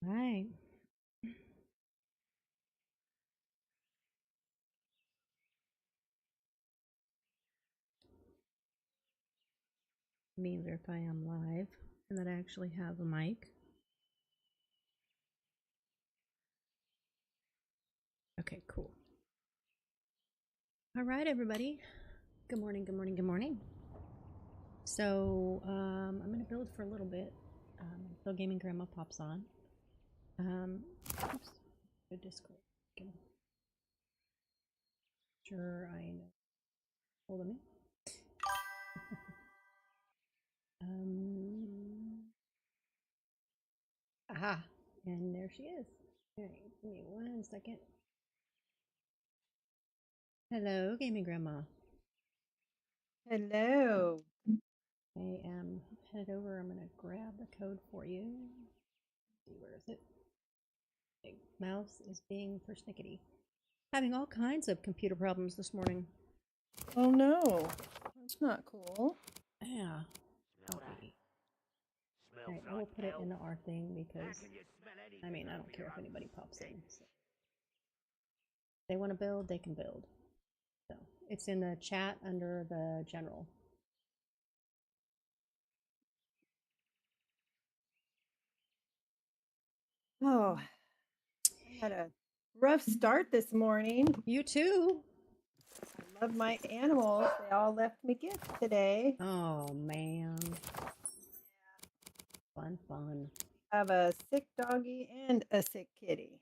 Right. Let me verify I'm live and that I actually have a mic. Okay, cool. All right, everybody. Good morning, good morning, good morning. So, I'm going to build for a little bit until Gaming Grandma pops on. Oops, the Discord. Sure, I know. Hold on a minute. Aha, and there she is. All right, give me 1 second. Hello, Gaming Grandma. Hello. I am headed over. I'm going to grab the code for you. Let's see, where is it? Big mouse is being persnickety. Having all kinds of computer problems this morning. Oh no, that's not cool. Yeah. Alright, I will put it in the R thing because, I mean, I don't care if anybody pops in. So. If they want to build, they can build. So, it's in the chat under the general. Oh, I had a rough start this morning. You too? I love my animals. They all left me gifts today. Oh, man. Fun. I have a sick doggy and a sick kitty.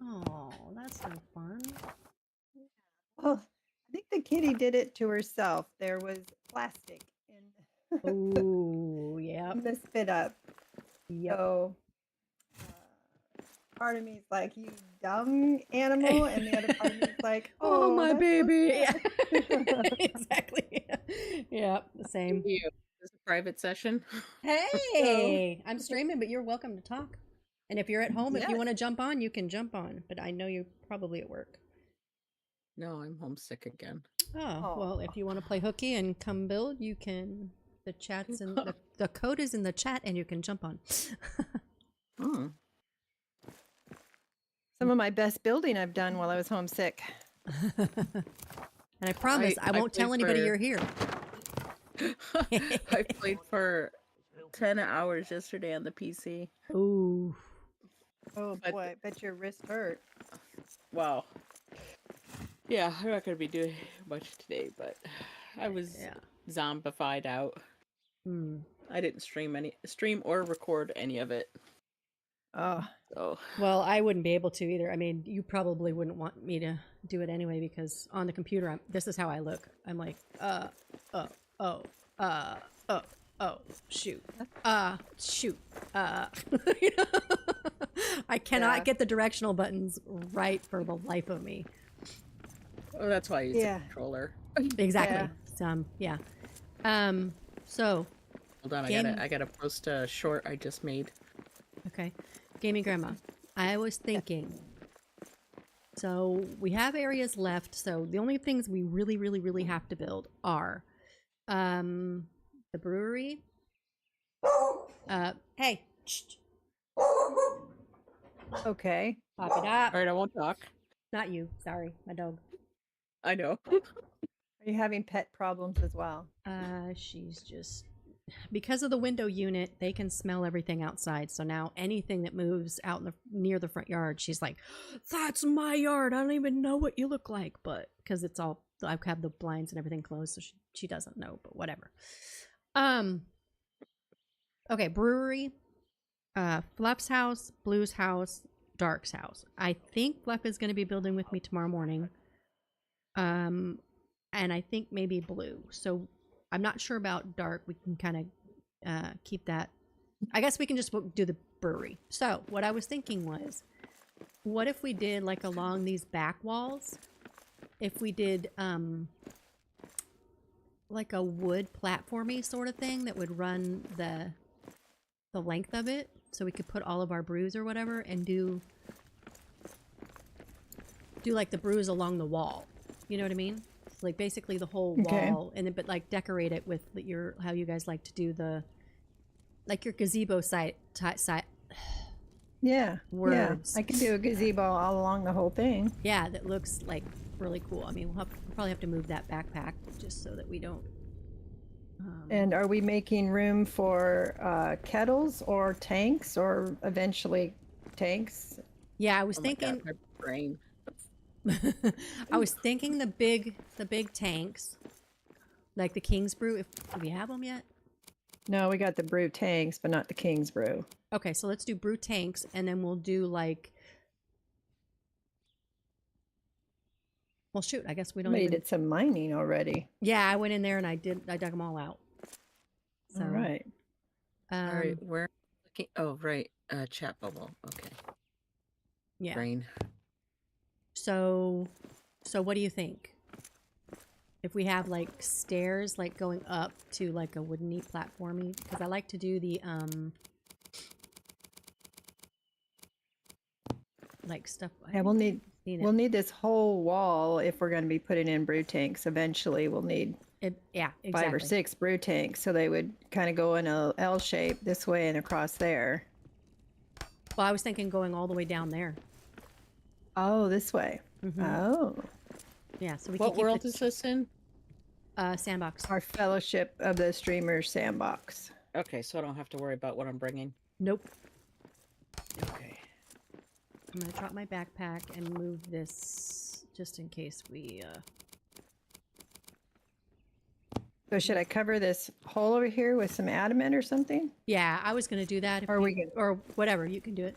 Oh, that's no fun. Well, I think the kitty did it to herself. There was plastic in, Oh, yep. in the spit up. Yep. So part of me is like, you dumb animal. And the other part of me is like, oh my that's baby. So Exactly. Yeah, the same. You. This is a private session. Hey, I'm streaming, but you're welcome to talk. And if you're at home, if you Yes. want to jump on, you can jump on. But I know you're probably at work. No, I'm homesick again. Oh, well, if you want to play hooky and come build, you can. The chat's in the code is in the chat, and you can jump on. Hmm. Some of my best building I've done while I was homesick. And I promise I won't tell anybody you're here. I played for 10 hours yesterday on the PC. Ooh. Oh boy, I bet your wrist hurt. Wow. Yeah, I'm not going to be doing much today, but I was zombified out. I didn't stream or record any of it. Oh. So. Well, I wouldn't be able to either. I mean, you probably wouldn't want me to do it anyway because on the computer, this is how I look. I'm like, shoot, shoot. I cannot get the directional buttons right for the life of me. Oh, that's why I use a controller. Exactly. Yeah. So. Hold on, I gotta post a short I just made. Okay. Gaming Grandma, I was thinking, so we have areas left, so the only things we really have to build are the brewery. Hey. Okay. Pop it up. All right, I won't talk. Not you. Sorry, my dog. I know. Are you having pet problems as well? She's just... Because of the window unit, they can smell everything outside. So now anything that moves out in near the front yard, she's like, "That's my yard. I don't even know what you look like." But because it's all, I have the blinds and everything closed, so she doesn't know. But whatever. Okay, brewery, Fluff's house, Blue's house, Dark's house. I think Fluff is going to be building with me tomorrow morning. And I think maybe Blue. So I'm not sure about Dark. We can kind of keep that. I guess we can just do the brewery. So what I was thinking was, what if we did like along these back walls? If we did like a wood platformy sort of thing that would run the length of it, so we could put all of our brews or whatever, and do like the brews along the wall. You know what I mean? Like basically the whole wall, and then but like decorate it with your how you guys like to do the like your gazebo site Yeah. words. Yeah. I can do a gazebo all along the whole thing. Yeah, that looks like really cool. I mean, we'll probably have to move that backpack just so that we don't. And are we making room for kettles or tanks, or eventually tanks? Yeah, I was Oh my thinking. God, my brain. I was thinking the big tanks, like the King's Brew. Do we have them yet? No, we got the brew tanks, but not the King's Brew. Okay, so let's do brew tanks, and then we'll do like. Well, shoot, I guess we don't Somebody even. did some mining already. Yeah, I went in there and I dug them all out. So, All right. All right, we're looking. Oh, right. Chat bubble. Okay. Yeah. Brain. So what do you think? If we have like stairs, like going up to like a woodeny platformy, because I like to do the like stuff. Yeah, we'll need this whole wall if we're going to be putting in brew tanks. Eventually, we'll need yeah, exactly. 5 or 6 brew tanks, so they would kind of go in a L shape this way and across there. Well, I was thinking going all the way down there. Oh, this way. Oh, Yeah, so we What can keep world is this in? Sandbox. our Fellowship of the Streamers sandbox. Okay, so I don't have to worry about what I'm bringing. Nope. Okay. I'm gonna drop my backpack and move this just in case we. So should I cover this hole over here with some adamant or something? Yeah, I was gonna do that. If Or you- we can- or whatever, you can do it.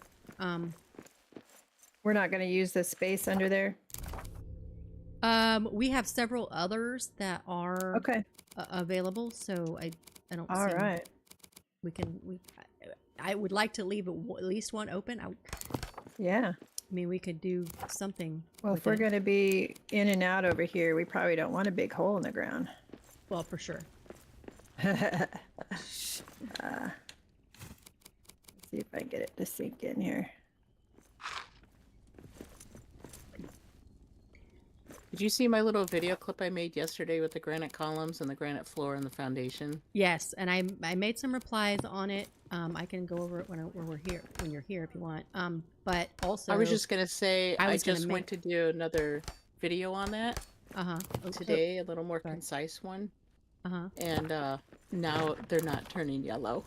We're not going to use the space under there? We have several others that are Okay. Available, so I don't. All see right. I would like to leave at least one open. I Yeah. mean, we could do something. Well, with if we're it. going to be in and out over here, we probably don't want a big hole in the ground. Well, for sure. Let's see if I can get it to sink in here. Did you see my little video clip I made yesterday with the granite columns and the granite floor and the foundation? Yes, and I made some replies on it. I can go over it when we're here, when you're here, if you want. But also, I was just gonna say I was gonna just went to do another video on that today, a little more Sorry. concise one, and and now they're not turning yellow.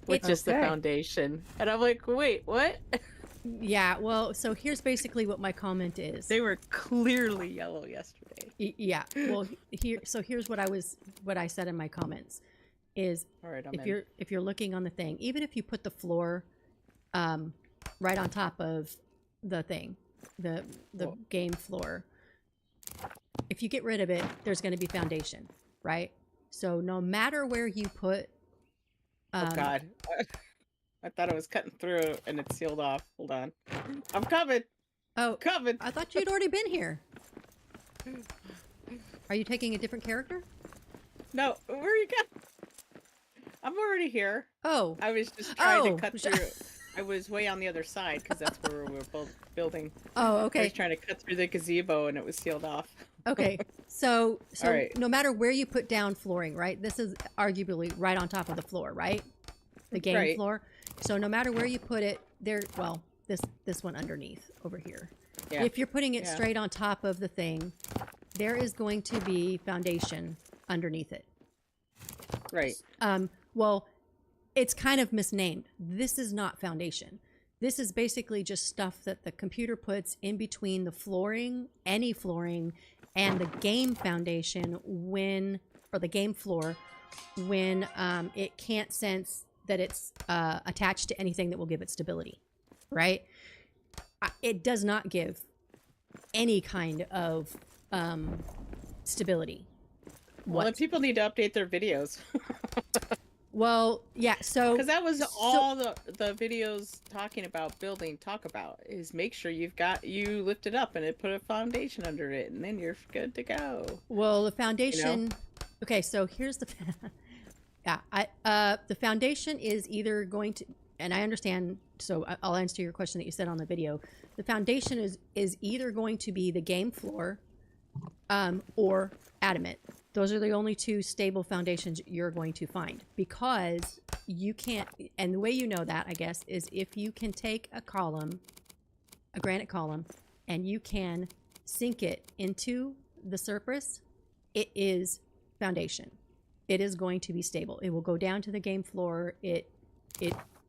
With It's just the okay. foundation, and I'm like, wait, what? yeah. Well, so here's basically what my comment is. They were clearly yellow yesterday. Yeah. Well, here's what I said in my comments is All right, I'm if in. you're looking on the thing, even if you put the floor right on top of the thing, the Whoa. game floor, if you get rid of it, there's going to be foundation, right? So no matter where you put Oh God, I thought it was cutting through and it sealed off. Hold on, I'm coming, oh, coming. I thought you'd already been here. Are you taking a different character? No, where are you going? I'm already here. Oh, I was just trying Oh, to cut through. I was way on the other side because that's where we were both building. oh, I okay. was trying to cut through the gazebo and it was sealed off. Okay, so All right. no matter where you put down flooring, right? This is arguably right on top of the floor, right? The game Right. floor. So no matter where you put it, this one underneath over here. Yeah. If you're putting it Yeah. straight on top of the thing, there is going to be foundation underneath it. Right. Well, it's kind of misnamed. This is not foundation. This is basically just stuff that the computer puts in between the flooring, any flooring, and the game foundation or the game floor when it can't sense that it's attached to anything that will give it stability, right? It does not give any kind of stability. Well, then people need to update their videos Well, yeah, so because that was all the videos talking about building talk about is make sure you lift it up and it put a foundation under it and then you're good to go. well, the foundation. Okay, so here's the. The foundation is either going to, and I understand. So I'll answer your question that you said on the video. The foundation is either going to be the game floor, or adamant. Those are the only two stable foundations you're going to find because you can't, and the way you know that, I guess, is if you can take a column, a granite column, and you can sink it into the surface, it is foundation. It is going to be stable. It will go down to the game floor. It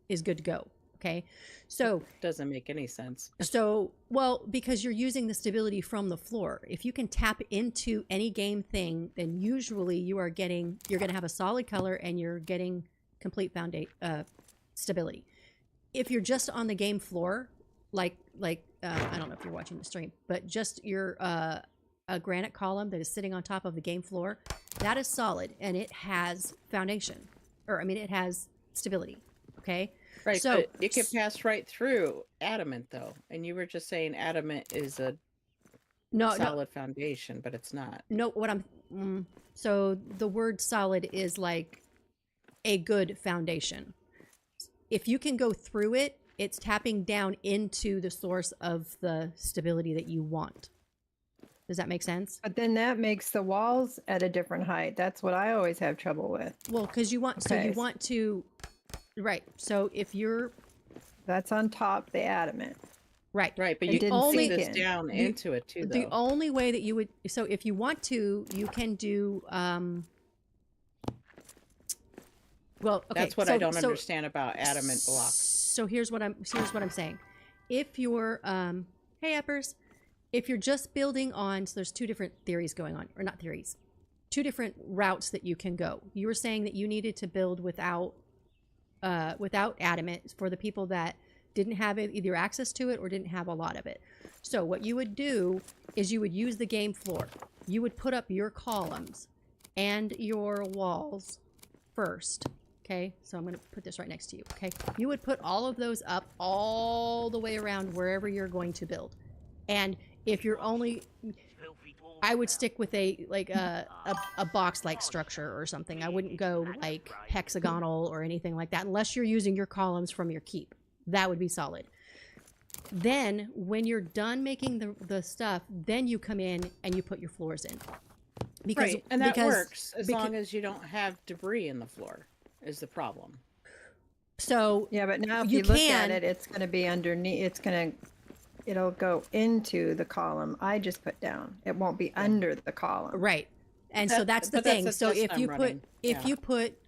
is good to go. Okay. So doesn't make any sense. So, well, because you're using the stability from the floor. If you can tap into any game thing, then usually you're going to have a solid color and you're getting complete stability. If you're just on the game floor, like I don't know if you're watching the stream, but just your a granite column that is sitting on top of the game floor, that is solid and it has foundation, or I mean, it has stability. Okay. Right. So but it could pass right through adamant though, and you were just saying adamant is a solid foundation, but it's not. No, what so the word solid is like a good foundation. If you can go through it, it's tapping down into the source of the stability that you want. Does that make sense? But then that makes the walls at a different height. That's what I always have trouble with. Well, because you want, so you want to, right. So if you're, that's on top, the adamant. Right. Right. But you can see this down into it too, though. The only way that you would, so if you want to, you can do, well, okay. That's what I don't understand about adamant blocks. So here's what I'm saying. If you're, hey uppers, if you're just building on, so there's two different theories going on, or not theories, two different routes that you can go. You were saying that you needed to build without adamant for the people that didn't have either access to it or didn't have a lot of it. So what you would do is you would use the game floor. You would put up your columns and your walls first. Okay, so I'm going to put this right next to you. Okay, you would put all of those up all the way around wherever you're going to build. And if you're only, I would stick with a box-like structure or something. I wouldn't go like hexagonal or anything like that unless you're using your columns from your keep. That would be solid. Then when you're done making the stuff, then you come in and you put your floors in. Because, right, and that works as long as you don't have debris in the floor is the problem. So yeah, but now if you look at it, it's going to be underneath. It'll go into the column I just put down. It won't be under the column. Right. And so that's the thing. So if you put, if you put,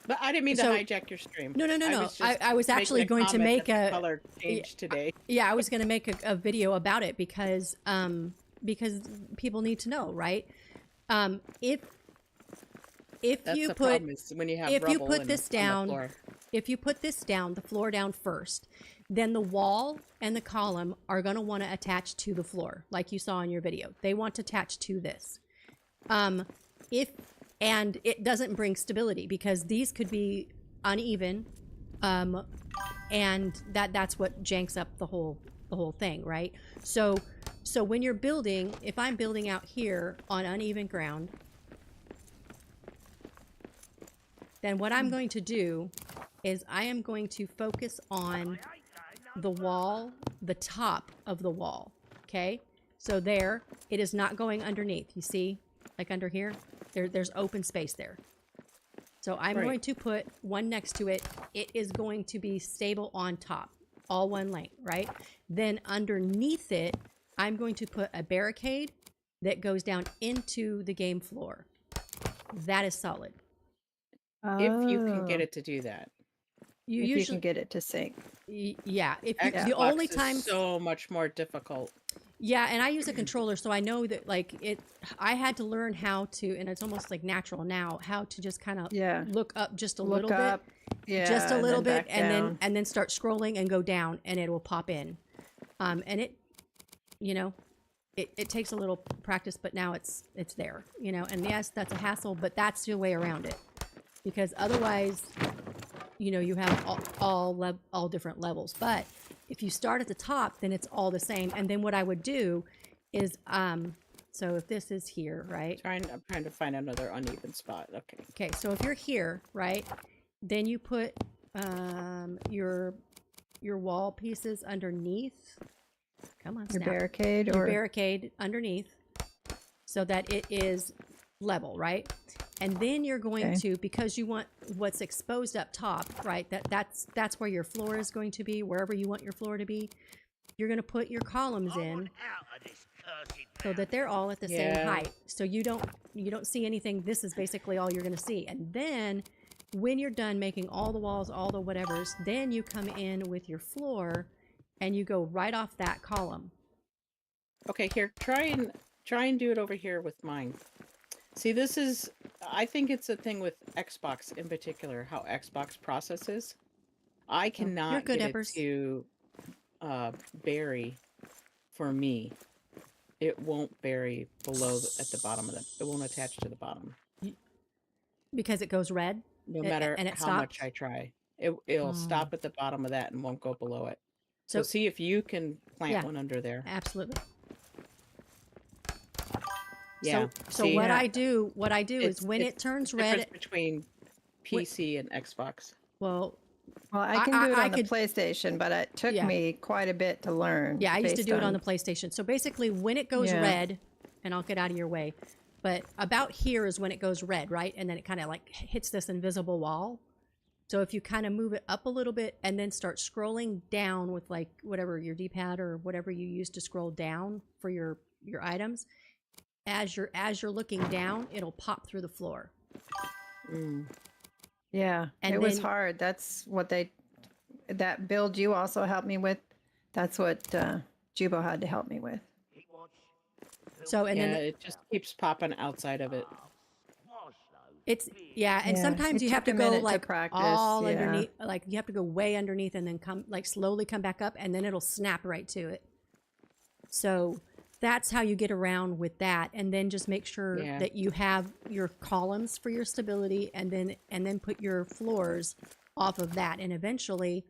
but I didn't mean to hijack your stream. No. I was actually going to make a color change today. Yeah, I was going to make a video about it because people need to know, right? If you put this down, the floor down first, then the wall and the column are going to want to attach to the floor, like you saw in your video. They want to attach to this. And it doesn't bring stability because these could be uneven, and that's what janks up the whole thing, right? So when you're building, if I'm building out here on uneven ground, then what I'm going to do is I am going to focus on the wall, the top of the wall, okay? So there, it is not going underneath. You see, like under here, there's open space there. So I'm going to put one next to it. It is going to be stable on top, all one length, right? Then underneath it, I'm going to put a barricade that goes down into the game floor. That is solid. If you can get it to do that. You can get it to sync. Yeah. The only time so much more difficult. Yeah, and I use a controller, so I know that I had to learn how to, and it's almost like natural now, how to just kind of look up just a little bit. Yeah, just a little bit, and then start scrolling and go down, and it will pop in. And it takes a little practice, but now it's there, and yes, that's a hassle, but that's the way around it. Because otherwise, you have all different levels. But if you start at the top, then it's all the same. And then what I would do is, so if this is here, right? I'm trying to find another uneven spot. Okay. Okay, so if you're here, right, then you put your wall pieces underneath. Come on, your barricade your barricade underneath. so that it is level, right? And then you're going to, because you want what's exposed up top, right? That's where your floor is going to be, wherever you want your floor to be. You're going to put your columns in so that they're all at the same height. So you don't see anything. This is basically all you're going to see. And then when you're done making all the walls, all the whatevers, then you come in with your floor and you go right off that column. Okay, here, try and do it over here with mine. See, this is, I think it's a thing with Xbox in particular, how Xbox processes. I cannot get it to bury for me. It won't bury below at the bottom of it. It won't attach to the bottom. Because it goes red? No matter how much I try. It'll stop at the bottom of that and won't go below it. So see if you can plant one under there. Absolutely. Yeah. So what I do is when it turns red, between PC and Xbox. Well, I can do it on the PlayStation, but it took me quite a bit to learn. Yeah, I used to do it on the PlayStation. So basically, when it goes red, and I'll get out of your way, but about here is when it goes red, right? And then it kind of like hits this invisible wall. So if you kind of move it up a little bit and then start scrolling down with like whatever your D-pad or whatever you use to scroll down for your items, as you're looking down, it'll pop through the floor. Yeah, and it was hard. That's what that build you also helped me with. That's what Jubo had to help me with. So and then it just keeps popping outside of it. It's and sometimes you have to go like all underneath, like you have to go way underneath and then come like slowly come back up, and then it'll snap right to it. So that's how you get around with that, and then just make sure that you have your columns for your stability, and then put your floors off of that, and eventually,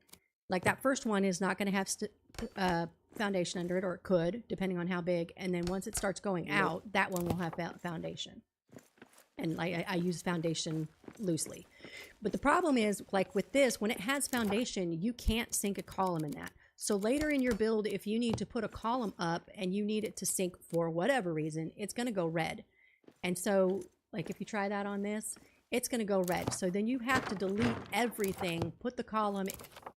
like that first one is not going to have foundation under it, or it could, depending on how big, and then once it starts going out, that one will have foundation. And like I use foundation loosely, but the problem is like with this, when it has foundation, you can't sink a column in that. So later in your build, if you need to put a column up and you need it to sink for whatever reason, it's going to go red. And so like if you try that on this, it's going to go red. So then you have to delete everything, put the column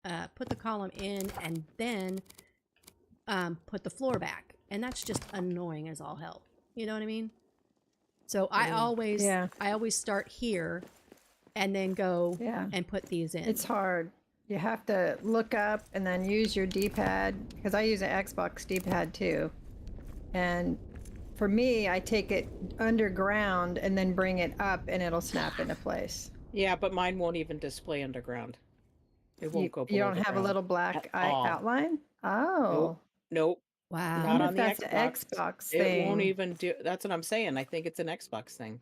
in, and then put the floor back. And that's just annoying as all hell. You know what I mean? So I always start here and then go and put these in. It's hard. You have to look up and then use your D-pad, because I use an Xbox D-pad too. And for me, I take it underground and then bring it up and it'll snap into place. Yeah, but mine won't even display underground. It won't go below You don't have a little black outline? Oh. Nope. Wow. Not on the Xbox. An Xbox thing. It won't even do. That's what I'm saying. I think it's an Xbox thing.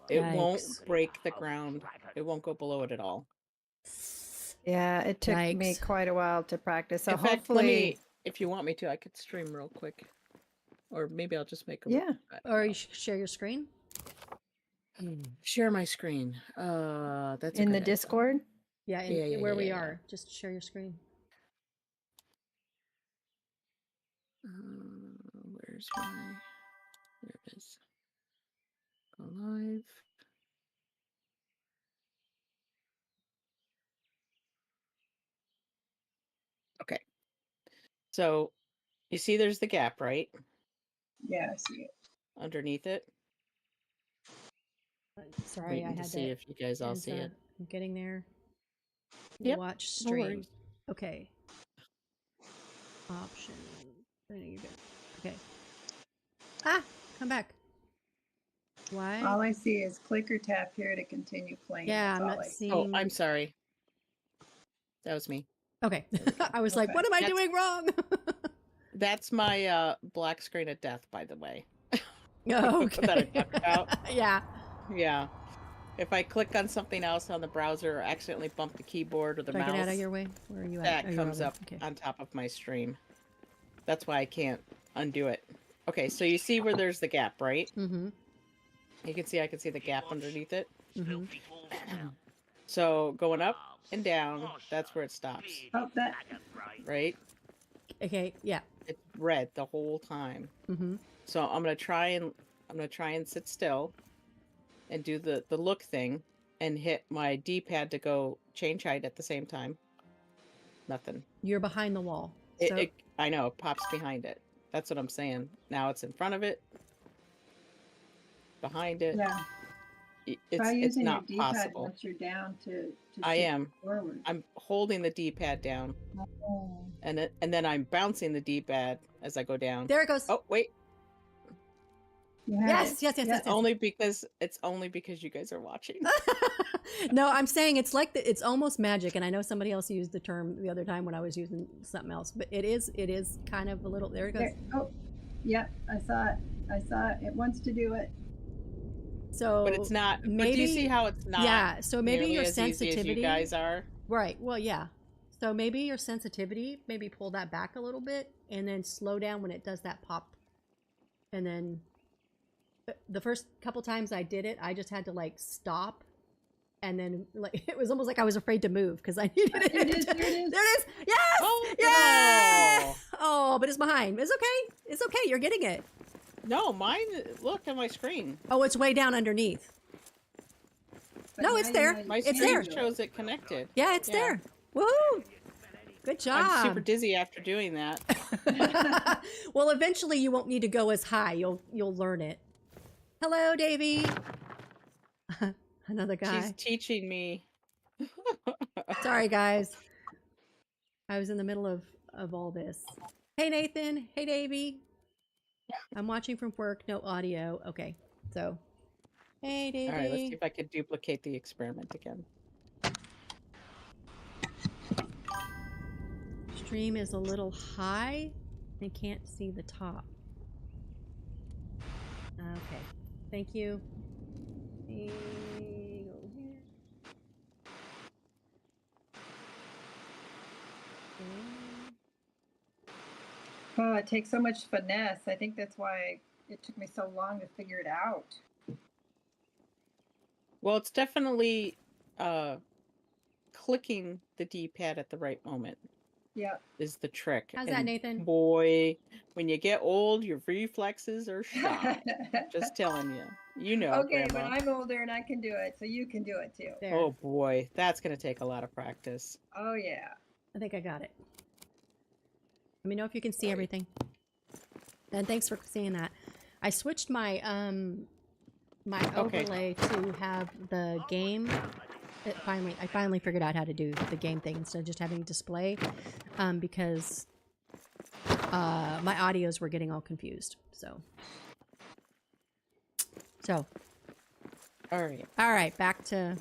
It won't break the ground. It won't go below it at all. Yeah, it took me quite a while to practice. So in hopefully, fact, if you want me to, I could stream real quick, or maybe I'll just make a or you share your screen. Share my screen. That's in the Discord. Yeah, where we are. Just share your screen. Where's my? There it is. Go live. Okay. So, you see there's the gap, right? Yeah, I see it. Underneath it. Sorry, I had to see if you guys all see it. I'm getting there. Yep. Watch stream. Okay. Option. I know you're good. Okay. Come back. Why? All I see is click or tap here to continue playing. Yeah, I'm not seeing. Oh, I'm sorry. That was me. Okay. I was like, what am I doing wrong? That's my black screen of death, by the way. Okay. That I talked about. Yeah. Yeah. If I click on something else on the browser or accidentally bump the keyboard or the mouse, get out of your way? Where are you at? That comes up on top of my stream. That's why I can't undo it. Okay, so you see where there's the gap, right? Mm-hmm. You can see I can see the gap underneath it. Mm-hmm. So going up and down, that's where it stops. Oh, that. Right? Okay, yeah. It's red the whole time. Mm-hmm. So I'm going to try and I'm gonna try and sit still and do the look thing and hit my D-pad to go change height at the same time. Nothing. You're behind the wall. I know, it pops behind it. That's what I'm saying. Now it's in front of it, behind it. Yeah. It's using not your D-pad possible. once you're down to I shift am. forward. I'm holding the D-pad down, Oh. and then I'm bouncing the D-pad as I go down. There it goes. Oh wait, Yes. it's only because you guys are watching. No, I'm saying it's like it's almost magic, and I know somebody else used the term the other time when I was using something else, but it is kind of a little. There it goes. Oh, yep, I saw it. It wants to do it. So, But it's not. maybe, but do you see how it's not? Yeah. So maybe nearly your as easy sensitivity. as you guys are. Right. Well, yeah. So maybe your sensitivity, maybe pull that back a little bit, and then slow down when it does that pop, and then. The first couple times I did it, I just had to like stop, and then like it was almost like I was afraid to move because I needed it. There it is. There it is. Yes. Oh, Yeah. no. Oh, but it's behind. It's okay. It's okay. You're getting it. No, mine. Look at my screen. Oh, it's way down underneath. But No, now it's you there. know you My It's can screen there. do it. shows it connected. Yeah, it's Yeah. there. Woohoo! Good job. I'm super dizzy after doing that. Well, eventually you won't need to go as high. You'll learn it. Hello, Davy. Another guy. She's teaching me. Sorry, guys. I was in the middle of all this. Hey, Nathan. Hey, Davy. I'm watching from work. No audio. Okay. So, hey, Davy. All right, let's see if I could duplicate the experiment again. Stream is a little high and can't see the top. Okay. Thank you. Go here. Oh, it takes so much finesse. I think that's why it took me so long to figure it out. Well, it's definitely clicking the D-pad at the right moment Yeah. is the trick. How's that, And Nathan? Boy, when you get old, your reflexes are shot. Just telling you. You know, Okay, but Grandma. I'm older and I can do it, so you can do it too. There. Oh boy, that's gonna take a lot of practice. Oh yeah. I think I got it. Let me know if you can see everything. And thanks for seeing that. I switched my my Okay. overlay to have the game. I finally figured out how to do the game thing instead of just having display, because my audios were getting all confused. So All right. all right, back to.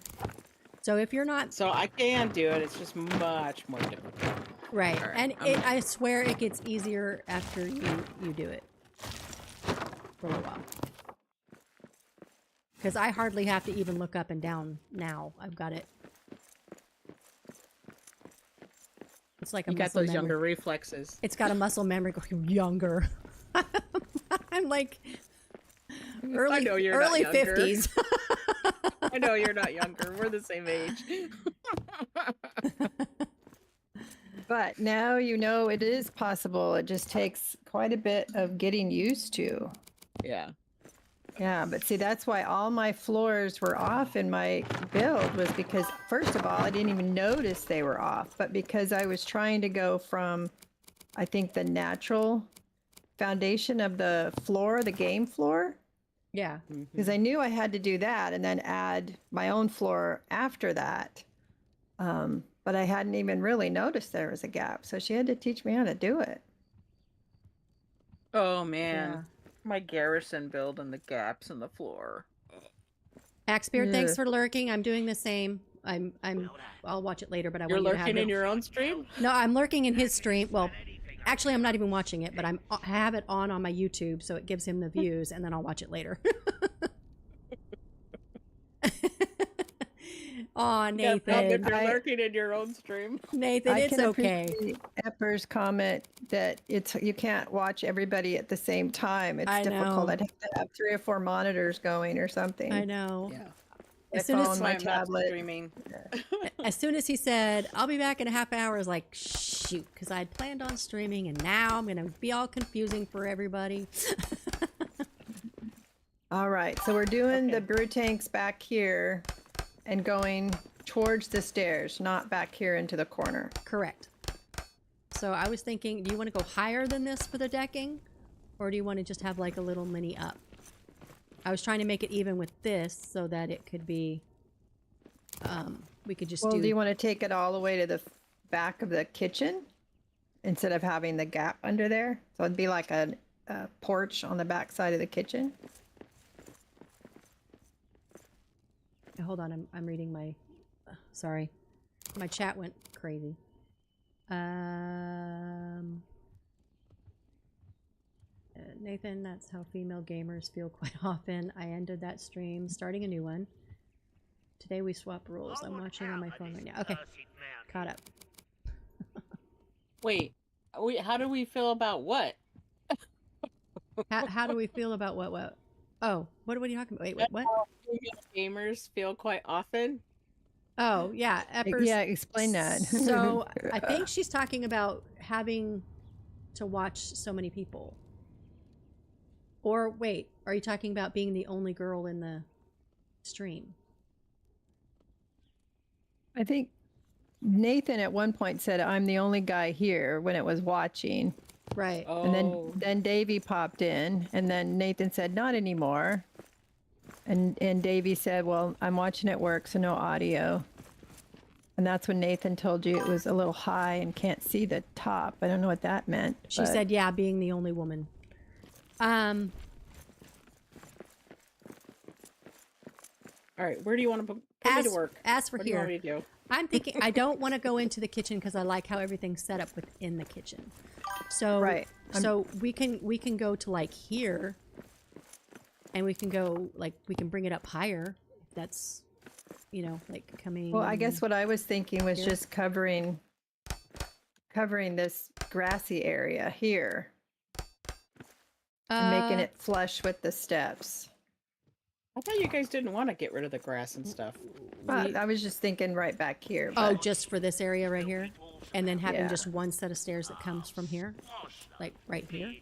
So if you're not So I can do it. It's just much more difficult. right, All right, and I'm- I swear it gets easier after you do it for a little while. Because I hardly have to even look up and down now. I've got it. It's like a You got muscle those memory. younger reflexes. It's got a muscle memory going younger. I'm like early, know you're not early younger. 50s. I know you're not younger. We're the same age. But now you know it is possible. It just takes quite a bit of getting used to. Yeah. Yeah, but see, that's why all my floors were off in my build was because, first of all, I didn't even notice they were off, but because I was trying to go from, I think, the natural foundation of the floor, the game floor, Yeah. because I knew I had to do that and then add my own floor after that. But I hadn't even really noticed there was a gap. So she had to teach me how to do it. Oh man. Yeah. My Garrison build and the gaps in the floor. Axbeard, thanks Ugh. for lurking. I'm doing the same. I'll watch it later, but I You're want you to have lurking it. in your own stream? No, I'm lurking in his stream. Well, actually, I'm not even watching it, but I have it on my YouTube, so it gives him the views, and then I'll watch it later. Aw, Yeah, Rob, if Nathan. you're I- lurking in your own stream. Nathan, I it's can okay. appreciate Epper's comment that you can't watch everybody at the same time. It's I difficult. know. I'd have to have 3 or 4 monitors going or something. I know. Yeah. As I soon as found my That's why I'm not tablet. streaming. As soon as he said, I'll be back in a half hour, I was like, shoot, because I'd planned on streaming, and now I'm going to be all confusing for everybody. All right, so we're doing the brew tanks back here and going towards the stairs, not back here into the corner. Correct. So I was thinking, do you want to go higher than this for the decking? Or do you want to just have like a little mini up? I was trying to make it even with this so that it could be, we could just Well, do you want to take it all the way to the back of the kitchen instead of having the gap under there? So it'd be like a porch on the back side of the kitchen. Hold on, I'm reading my, sorry. My chat went crazy. Nathan, that's how female gamers feel quite often. I ended that stream, starting a new one. Today we swap rules. I'm watching on my phone right now. Okay, caught up. Wait, how do we feel about what? How do we feel about what? Oh, what are you talking about? Wait, what? Gamers feel quite often. Oh, yeah. Eppers. Yeah, explain that. So I think she's talking about having to watch so many people. Or wait, are you talking about being the only girl in the stream? I think Nathan at one point said, "I'm the only guy here" when it was watching. Right. Oh. And then Davey popped in, and then Nathan said, "Not anymore." And Davey said, "Well, I'm watching at work, so no audio." And that's when Nathan told you it was a little high and can't see the top. I don't know what that meant. She but- said, yeah, being the only woman. All right, where do you want to put me to work? As for What do you here, want me to do? I'm thinking I don't want to go into the kitchen because I like how everything's set up within the kitchen. So Right. So we can go to like here, and we can go like we can bring it up higher. If that's, you know, like coming. Well, I guess what I was thinking was here. just covering this grassy area here and making it flush with the steps. I thought you guys didn't want to get rid of the grass and stuff. But I was just thinking right back here. Oh, But just for this area right here, and then having Yeah. just one set of stairs that comes from here, like right here,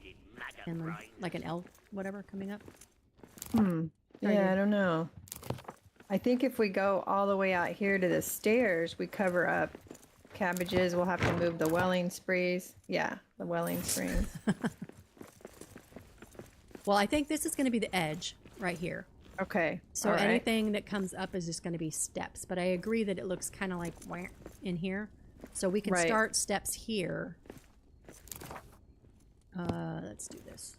and then like an L, whatever, coming up. yeah, I don't know. I think if we go all the way out here to the stairs, we cover up cabbages. We'll have to move the welling sprees. Yeah, the welling springs. Well, I think this is going to be the edge right here. Okay. So all right. anything that comes up is just going to be steps. But I agree that it looks kind of like wah in here. So we can Right. start steps here. Let's do this.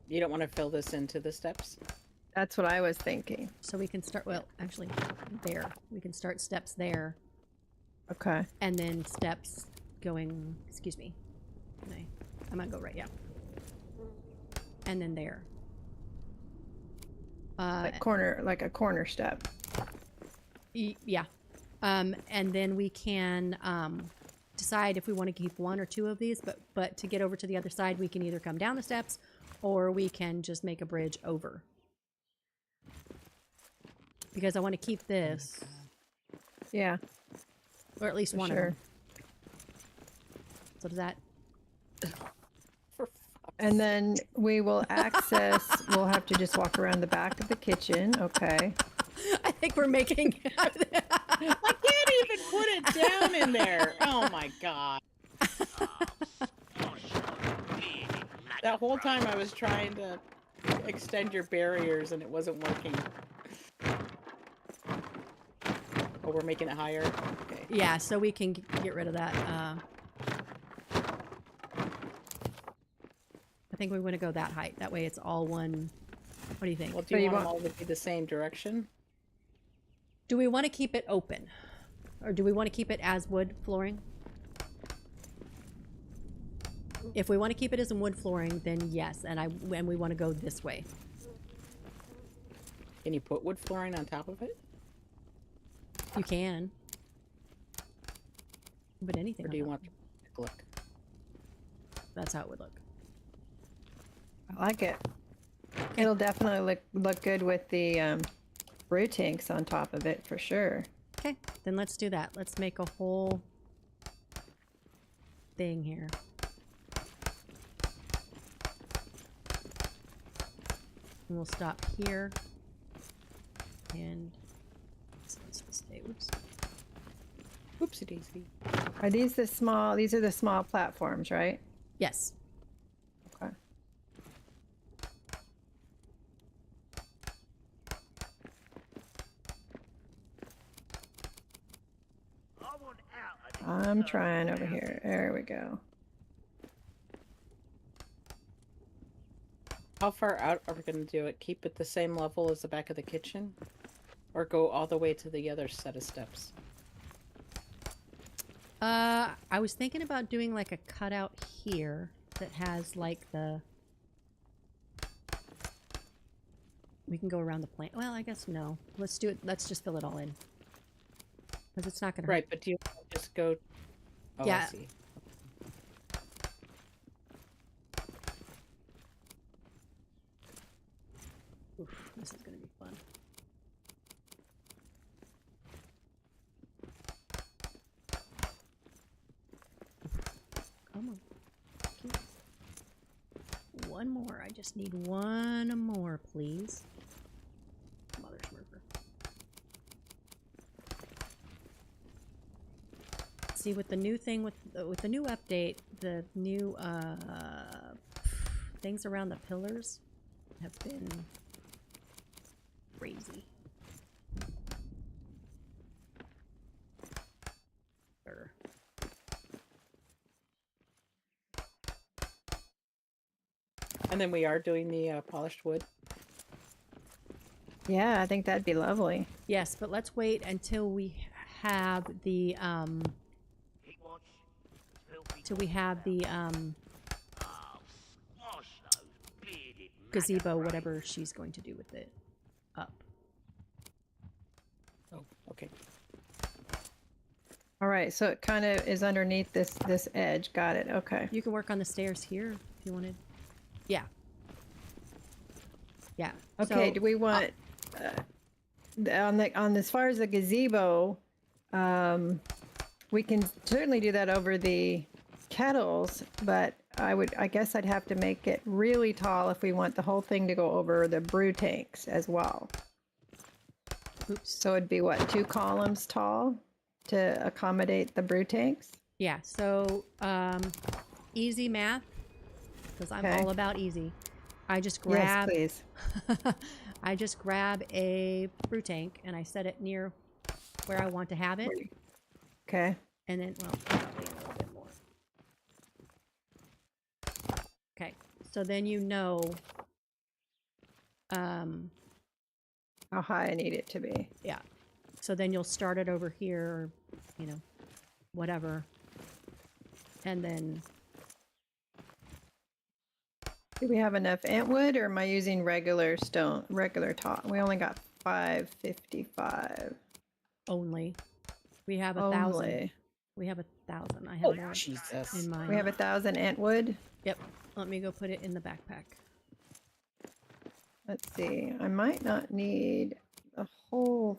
You don't want to fill this into the steps? That's what I was thinking. So we can start, well, actually, there. We can start steps there. Okay. And then steps going, excuse me. I might go right, yeah. And then there. Like a corner step. Yeah. And then we can decide if we want to keep one or two of these, but to get over to the other side, we can either come down the steps or we can just make a bridge over. Because I want to keep this, Yeah. or at least For one sure. of them. So does that? For And then we will access, we'll have to just walk around the back of the kitchen. Okay. I think we're making. I can't even put it down in there. Oh my god. That whole time I was trying to extend your barriers and it wasn't working. Oh, we're making it higher? Okay. Yeah, so we can get rid of that. I think we want to go that height. That way it's all one. What do you think? Well, do So you you want them want- all to be the same direction? Do we want to keep it open? Or do we want to keep it as wood flooring? If we want to keep it as wood flooring, then yes, and we want to go this way. Can you put wood flooring on top of it? You can. But anything. Or do on you top. want to look? That's how it would look. I like it. It'll definitely look good with the brew tanks on top of it for sure. Okay, then let's do that. Let's make a whole thing here. And we'll stop here. And this needs to stay. Oops. Oopsie daisy. Are these the small? These are the small platforms, right? Yes. Okay. I'm trying over here. There we go. How far out are we going to do it? Keep it the same level as the back of the kitchen? Or go all the way to the other set of steps? I was thinking about doing like a cutout here that has like the... We can go around the plant. Well, I guess no. Let's do it. Let's just fill it all in. Because it's not going to hurt. Right, but do you just go... Oh, Yeah. I see. Oof, this is going to be fun. Come on. Cute. One more. I just need one more, please. Mother smurfer. See, with the new thing, with the new update, the new things around the pillars have been crazy. And then we are doing the polished wood. Yeah, I think that'd be lovely. Yes, but let's wait until we have the gazebo, whatever she's going to do with it, up. Oh, okay. All right, so it kind of is underneath this edge. Got it. Okay. You can work on the stairs here if you wanted. Yeah. Yeah. Okay. So, do we want on as far as the gazebo? We can certainly do that over the kettles, but I guess I'd have to make it really tall if we want the whole thing to go over the brew tanks as well. oops. So it'd be what, 2 columns tall to accommodate the brew tanks? Yeah. So easy math, because I'm Okay. all about easy. I just grab. Yes, please. I just grab a brew tank and I set it near where I want to have it, Okay. and then probably a little bit more. Okay. So then you know. How high I need it to be. Yeah. So then you'll start it over here, or, you know, whatever. And then, Do we have enough antwood, or am I using regular stone, regular top? We only got 555. only. We have 1,000. Only. We have 1,000. I have Oh, more Jesus. in mine. We have 1,000 antwood. Yep. Let me go put it in the backpack. Let's see. I might not need the whole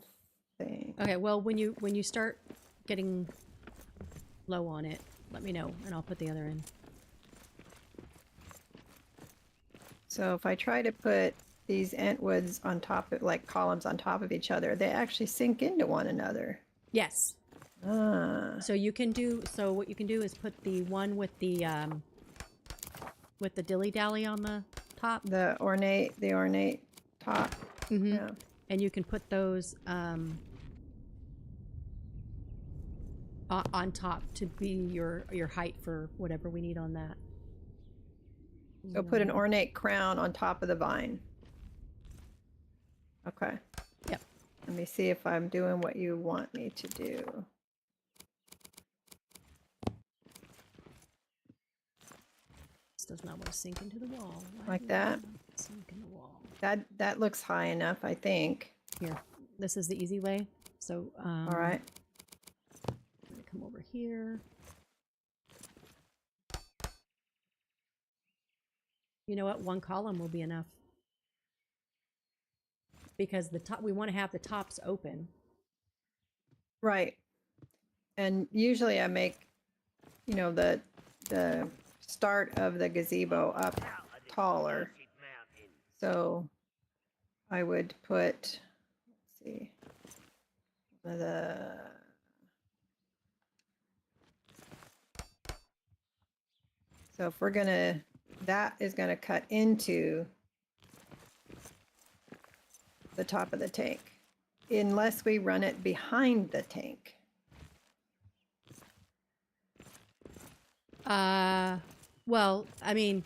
thing. Okay. Well, when you start getting low on it, let me know, and I'll put the other in. So if I try to put these antwoods on top of, like columns on top of each other, they actually sink into one another. Yes. Ah. So you can do. So what you can do is put the one with the dilly dally on the top. The ornate top. Mm-hmm. Yeah. And you can put those on top to be your height for whatever we need on that. So put an ornate crown on top of the vine. Okay. Yep. Let me see if I'm doing what you want me to do. This does not want to sink into the wall. Why Like does it that? not sink in the wall. That looks high enough, I think. Here, this is the easy way. So All right. I'm gonna come over here. You know what? One column will be enough. Because the top, we want to have the tops open. Right. And usually I make, you know, the start of the gazebo up taller. So I would put, let's see, the so if we're gonna, that is gonna cut into the top of the tank, unless we run it behind the tank. Well, I mean,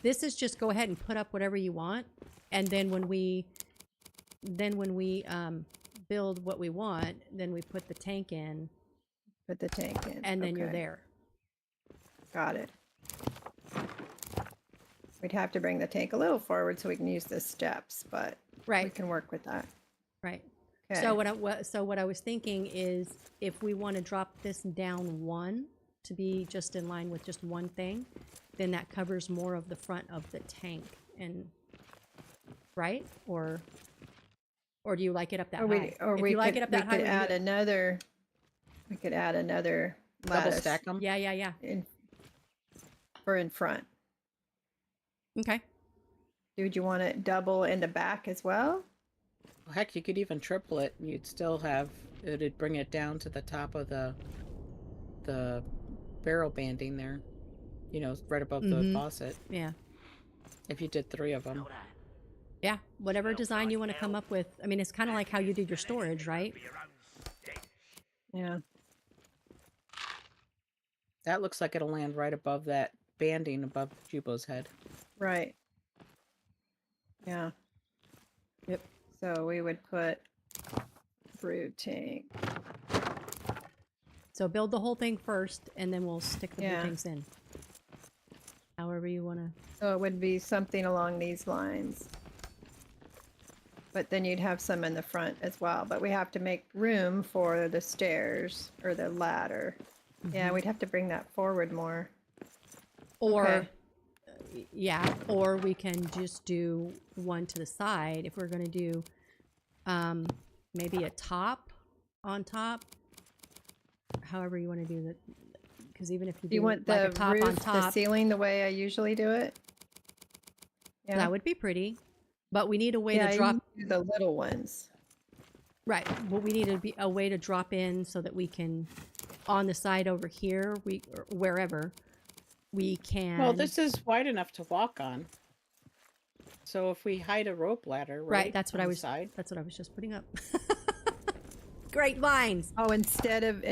this is just go ahead and put up whatever you want, and then when we build what we want, then we put the tank in, Put the tank in. and then you're Okay. there. Got it. We'd have to bring the tank a little forward so we can use the steps, but we Right, can work with that. right. Okay. So what I was thinking is, if we want to drop this down one to be just in line with just one thing, then that covers more of the front of the tank, and right, or do you like it up that high? Or If we you like could, it up we that high, could we can do add it. another. We could add another Double lattice stack them. Yeah, yeah, yeah. in for in front. Okay. Would you want it double in the back as well? Heck, you could even triple it. And you'd still have it'd bring it down to the top of the barrel banding there. You know, right above the Mhm. faucet. Yeah. If you did 3 of them. Yeah. Whatever design you want to come up with. I mean, it's kind of like how you did your storage, right? Yeah. That looks like it'll land right above that banding above Jubo's head. Right. Yeah. Yep. So we would put brood tank. So build the whole thing first, and then we'll stick the blue Yeah. tanks in. However you want to. So it would be something along these lines. But then you'd have some in the front as well. But we have to make room for the stairs or the ladder. Yeah, we'd have to bring that forward more. Or, Okay. yeah, or we can just do one to the side if we're going to do maybe a top on top. However you want to do that. Because even if you Do you do want like the a top roof, on the top, ceiling the way I usually do it? Yeah. that would be pretty. But we need a way Yeah, to you drop. can do the little ones. Right. Well, we need to be a way to drop in so that we can, on the side over here, or wherever, we can. Well, this is wide enough to walk on. So if we hide a rope ladder, right? That's what on I the was. side. That's what I was just putting up. Great vines. Oh, instead of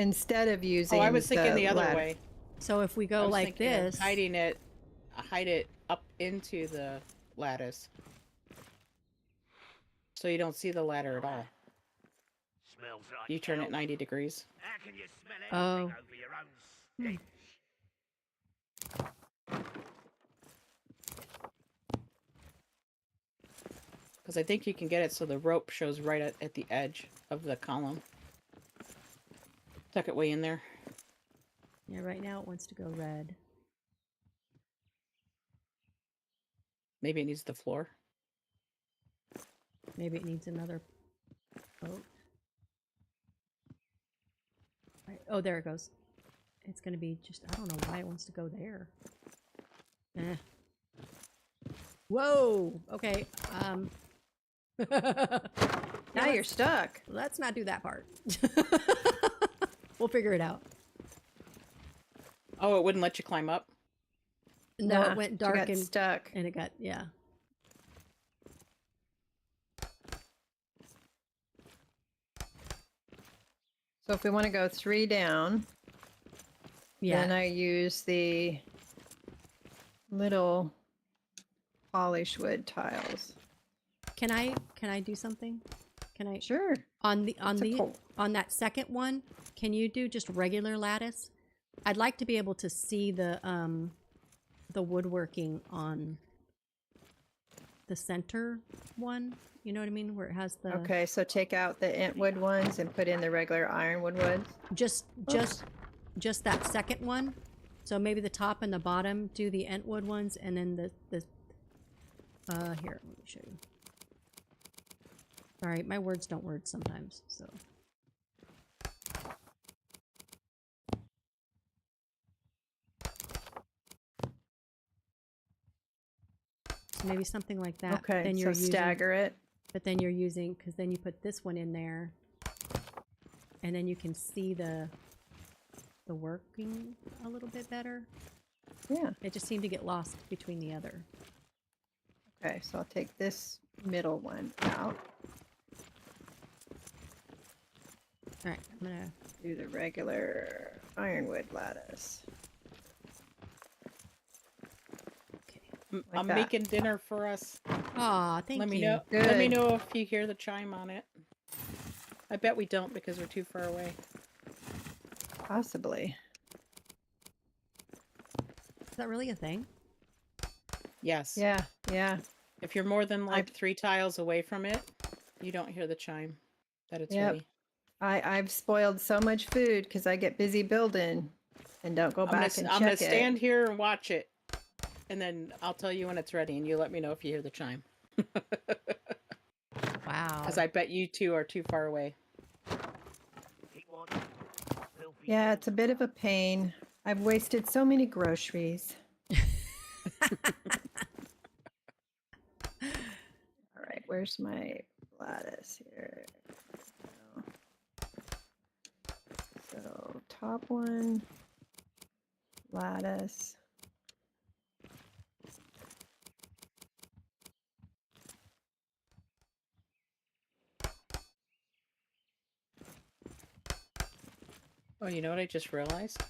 using. Oh, I was thinking the other ladder. way. So if we I go was like thinking of this, hide it up into the lattice. So you don't see the ladder at all. Smells like You turn it hell. 90 degrees. How can you smell Oh. anything over your own stench? Because I think you can get it so the rope shows right at the edge of the column. Tuck it way in there. yeah, right now it wants to go red. Maybe it needs the floor. Maybe it needs another boat. Right. Oh, there it goes. It's going to be just, I don't know why it wants to go there. Eh. Whoa. Okay. Now you're stuck. Let's not do that part. We'll figure it out. Oh, it wouldn't let you climb up? No, Nah, it went she dark got and stuck. it got, yeah. So if we want to go 3 down, Yeah. then I use the little polish wood tiles. Can I do something? Can I Sure. on It's a cool- on that second one, can you do just regular lattice? I'd like to be able to see the woodworking on the center one. You know what I mean? Where it has the Okay, so take out the Entwood ones and put in the regular ironwood ones. just that second one. So maybe the top and the bottom do the Entwood ones, and then the here, let me show you. Sorry, my words don't word sometimes, so. So maybe something like that. Okay, Then so you're using, stagger it. But then you're using, because then you put this one in there, and then you can see the working a little bit better. Yeah. It just seemed to get lost between the other. Okay, so I'll take this middle one out. All right, I'm gonna. Do the regular ironwood lattice. Okay. I'm Like that. making dinner for us. Aw, thank Let you. me know. Let me Good. know if you hear the chime on it. I bet we don't because we're too far away. Possibly. Is that really a thing? Yes. Yeah, yeah. If you're more than like 3 tiles away from it, you don't hear the chime that it's Yep. ready. I've spoiled so much food because I get busy building and don't go back and I'm gonna check stand it. here and watch it, and then I'll tell you when it's ready, and you let me know if you hear the chime. Wow. Because I bet you two are too far away. Keep on. There'll be Yeah, more it's a bit of a pain. I've wasted so many groceries. All right, where's my lattice here? So top one, lattice. Oh, you know what I just realized?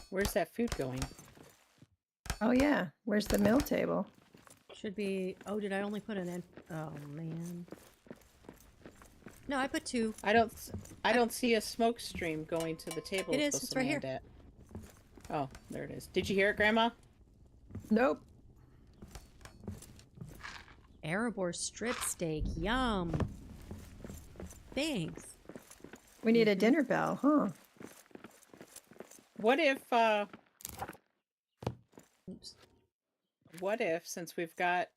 Where's that food going? Oh yeah, where's the mill table? Should be. Oh, did I only put an in? Oh man. No, I put 2. I don't see a smoke stream going to the table. It is, supposed it's to right land here. At. Oh, there it is. Did you hear it, Grandma? Nope. Erebor strip steak. Yum. Thanks. We need a dinner bell, huh? What if Oops. since we've got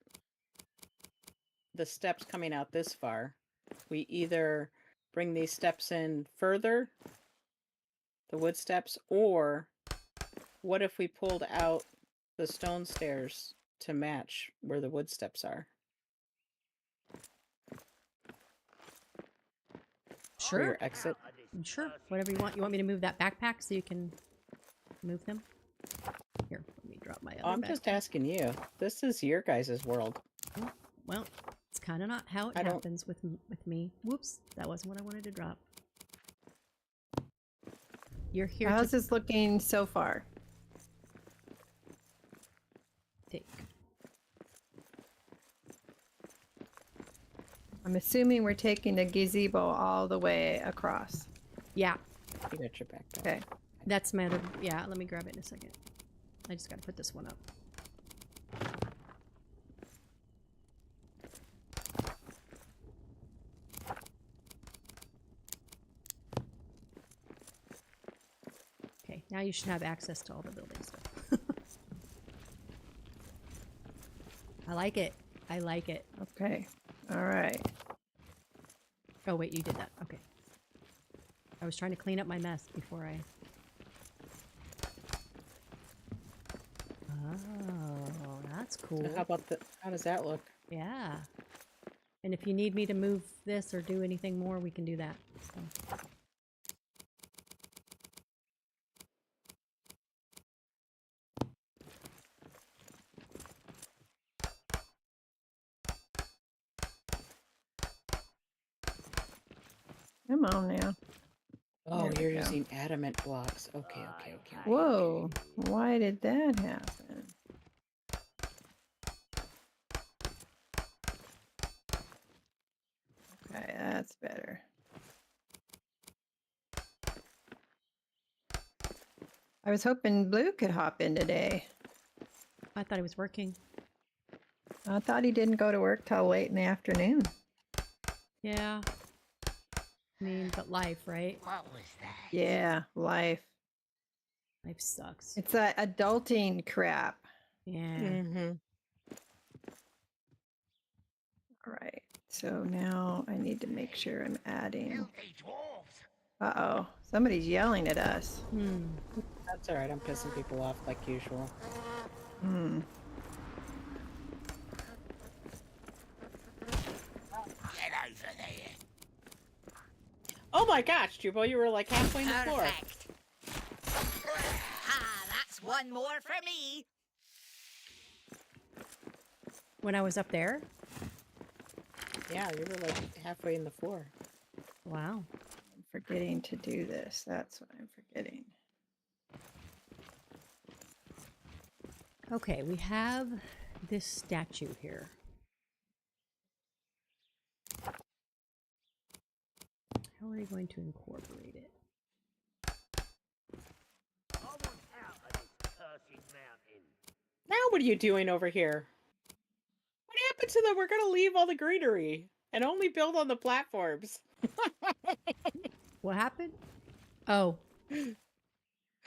the steps coming out this far, we either bring these steps in further, the wood steps, or what if we pulled out the stone stairs to match where the wood steps are? For your Sure. exit. Sure. Whatever you want. You want me to move that backpack so you can move them? Here, let me drop my other Oh, I'm backpack. just asking you. This is your guys' world. Well, it's kind of not how it I don't- happens with me. Whoops, that wasn't what I wanted to drop. You're here How's to this looking so far? take. I'm assuming we're taking the gazebo all the way across. Yeah, You got your back. Okay. that's my other. Yeah, let me grab it in a second. I just got to put this one up. Okay, now you should have access to all the building stuff. I like it. I like it. Okay. All right. Oh, wait, you did that. Okay. I was trying to clean up my mess before I... Oh, that's cool. So how does that look? Yeah. And if you need me to move this or do anything more, we can do that. So. Come on now. Oh, There we you're go. using adamant blocks. Okay. Whoa. Why did that happen? Okay, that's better. I was hoping Blue could hop in today. I thought he was working. I thought he didn't go to work till late in the afternoon. Yeah. I mean, but life, right? What was that? Yeah, life. Life sucks. It's that adulting crap. Yeah. Mm-hmm. All right. So now I need to make sure I'm adding. Filthy dwarves! Uh-oh. Somebody's yelling at us. Hmm. That's all right. I'm pissing people off like usual. Hmm. Oh my gosh, Jubal, you were like halfway in the floor. Perfect. Ah, that's one more for me. When I was up there? Yeah, you were like halfway in the floor. Wow. I'm forgetting to do this. That's what I'm forgetting. Okay, we have this statue here. How are you going to incorporate it? I want out of this cursed mountain. Now what are you doing over here? What happened to them? We're gonna leave all the greenery and only build on the platforms. What happened? Oh.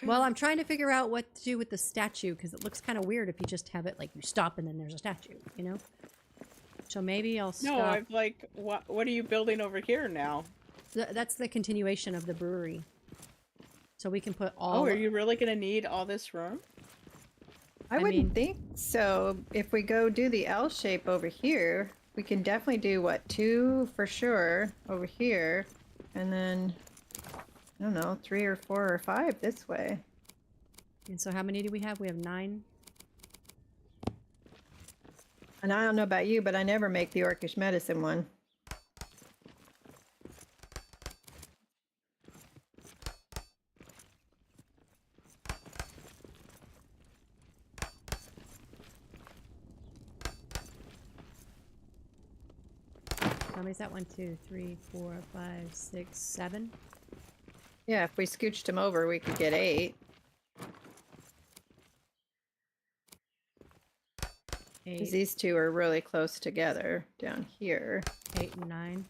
Well, I'm trying to figure out what to do with the statue because it looks kind of weird if you just have it like you stop and then there's a statue, you know? So maybe I'll stop. No, I'm like, what are you building over here now? That's the continuation of the brewery. So we can put all... Oh, are you really gonna need all this room? I wouldn't think so. If we go do the L shape over here, we can definitely do what, 2 for sure over here, and then I don't know, 3 or 4 or 5 this way. And so how many do we have? We have 9. And I don't know about you, but I never make the Orcish medicine one. How many is that? 1, 2, 3, 4, 5, 6, 7. Yeah, if we scooched them over, we could get 8. 'Cause 8, these two are really close together down here. 8, and 9.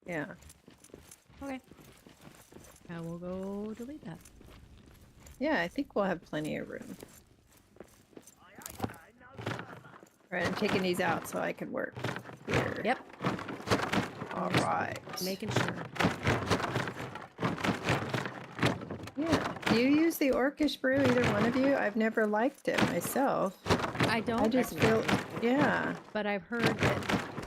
Yeah. Okay. Now we'll go delete that. Yeah, I think we'll have plenty of room. All right, I'm taking these out so I can work here. Yep. All right. Making sure. Yeah. Do you use the Orcish brew, either one of you? I've never liked it myself. I don't. I just feel, yeah. But I've heard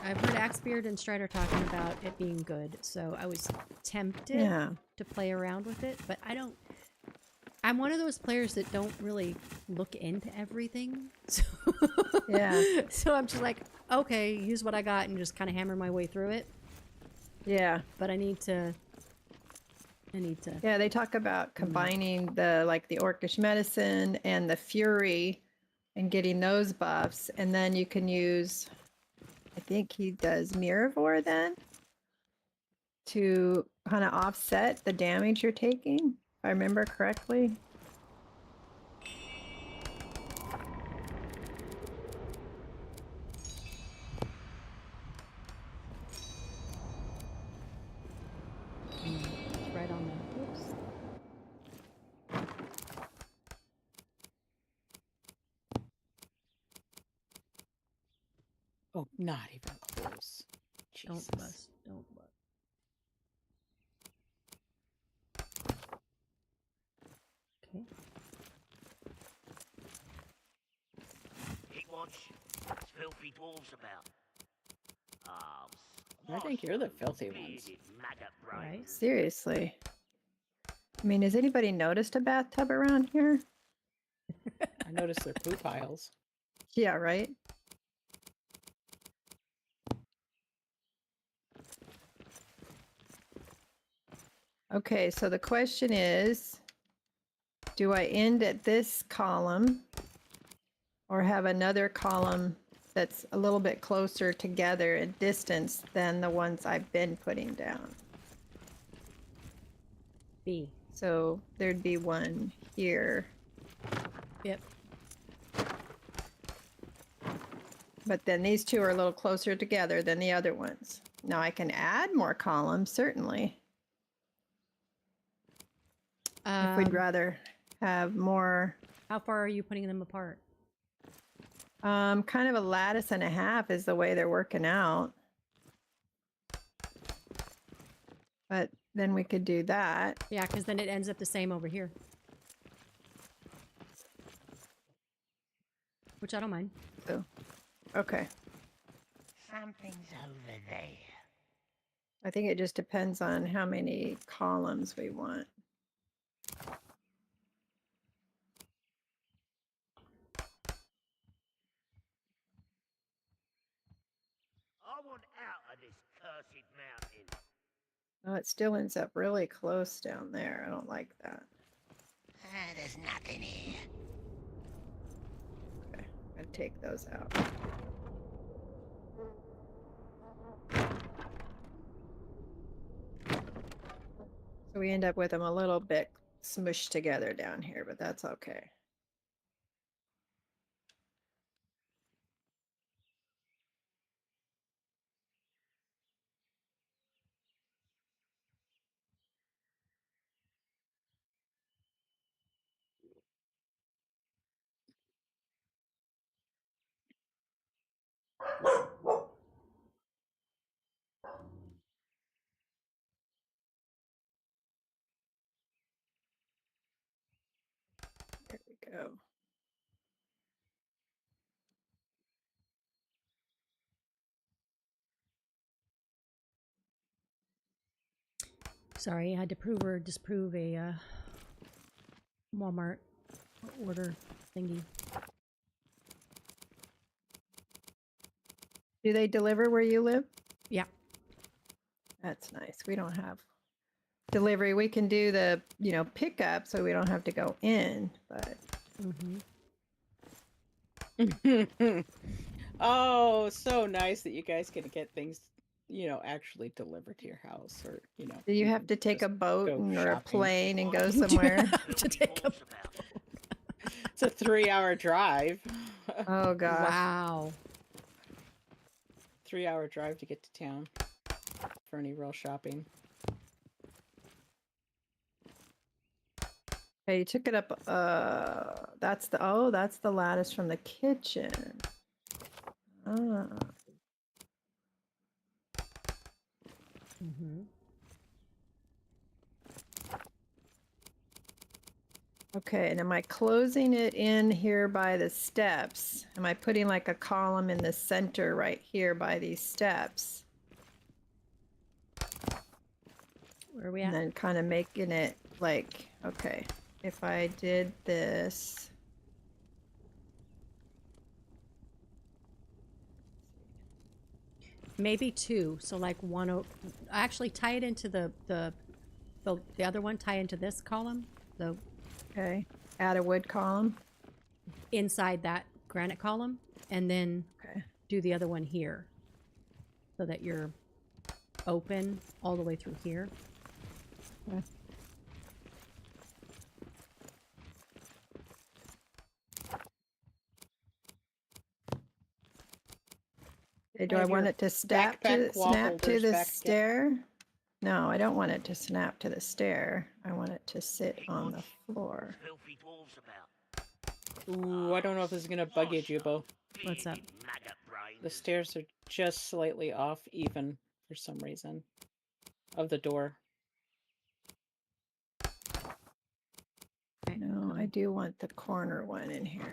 Axebeard and Strider talking about it being good, so I was tempted Yeah. to play around with it, but I don't. I'm one of those players that don't really look into everything, so Yeah. so I'm just like, okay, use what I got and just kind of hammer my way through it. Yeah. But I need to. Yeah, they talk about combining the Orcish medicine and the fury and getting those buffs, and then you can use, I think he does Miravor then to kind of offset the damage you're taking, if I remember correctly. It's right on the. Oops. Oh, not even close. Jesus. Don't bust. Don't bust. Okay. He wants filthy dwarves about. I think you're the filthy ones. bearded maggot Right. brains. Seriously. I mean, has anybody noticed a bathtub around here? I noticed their poo piles. Yeah, right? Okay, so the question is, do I end at this column or have another column that's a little bit closer together in distance than the ones I've been putting down? B. So there'd be one here, Yep. but then these two are a little closer together than the other ones. Now I can add more columns, certainly, if we'd rather have more. How far are you putting them apart? Kind of a lattice and a half is the way they're working out. But then we could do that. Yeah, because then it ends up the same over here. Which I don't mind. So, okay. Something's over there. I think it just depends on how many columns we want. I want out of this cursed mountain. Oh, it still ends up really close down there. I don't like that. There's nothing here. Okay, I'm gonna take those out. So we end up with them a little bit smushed together down here, but that's okay. There we go. Sorry, I had to prove or disprove a Walmart order thingy. Do they deliver where you live? Yeah. That's nice. We don't have delivery. We can do the, pickup so we don't have to go in, but Oh, so nice that you guys can get things, actually delivered to your house, or do you have can to take a just boat go or a shopping. plane and go Do you somewhere? have to take a... It's a 3-hour drive. Oh gosh. Wow. 3-hour drive to get to town for any real shopping. Okay, you took it up. That's the lattice from the kitchen. Ah. Okay, and am I closing it in here by the steps? Am I putting like a column in the center right here by these steps? Where are we And at? then kind of making it like, okay, if I did this. Maybe two. So like one. Actually, tie it into the other one. Tie into this column. The Okay, add a wood column. inside that granite column, and then Okay. do the other one here, so that you're open all the way through here. Okay. Okay, do I Have want your it to snap backpack wall to holders the back again. stair? No, I don't want it to snap to the stair. I want it to sit on the floor. Filthy dwarves about. Ooh, I don't know if this is gonna bug you, Jubo. What's up? Bearded maggot brains. The stairs are just slightly off even for some reason of the door. No, I do want the corner one in here.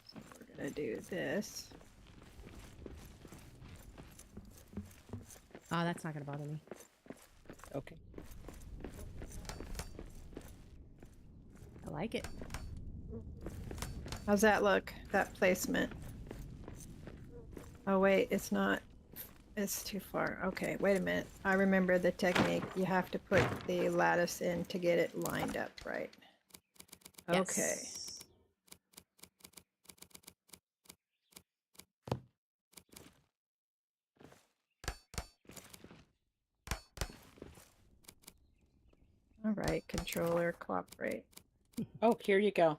So we're gonna do this. Oh, that's not gonna bother me. Okay. I like it. How's that look? That placement? Oh wait, it's not. It's too far. Okay, wait a minute. I remember the technique. You have to put the lattice in to get it lined up right. Okay. Yes. All right, controller, cooperate. Oh, here you go.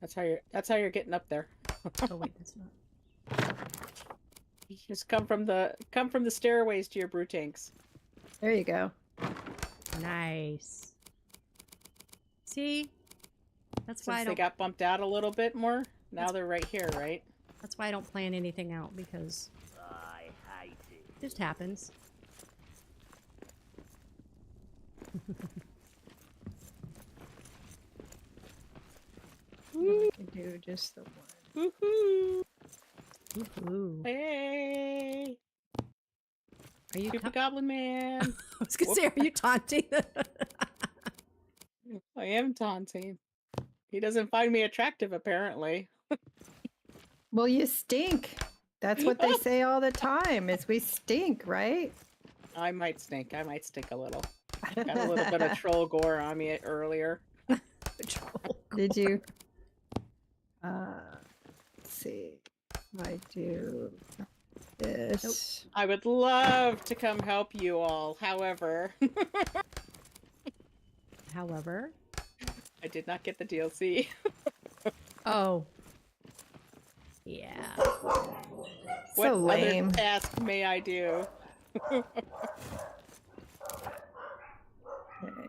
That's how you're getting up there. Oh wait, that's not. You just come from the stairways to your brew tanks. There you go. Nice. See? That's why I Since they don't. got bumped out a little bit more, now they're right here, right? That's why I don't plan anything out, because I hate it. it just happens. I could do just the one. Woohoo! Ooh. Hey! Are you? Stupid Goblin Man! I was gonna say, are you taunting? I am taunting. He doesn't find me attractive, apparently. Well, you stink. That's what they say all the time. Is we stink, right? I might stink. I might stink a little. Got a little bit of troll gore on me earlier. Did you? Let's see. I do this. I would love to come help you all. However, However. I did not get the DLC. Oh. Yeah. What So lame. other task may I do? Okay.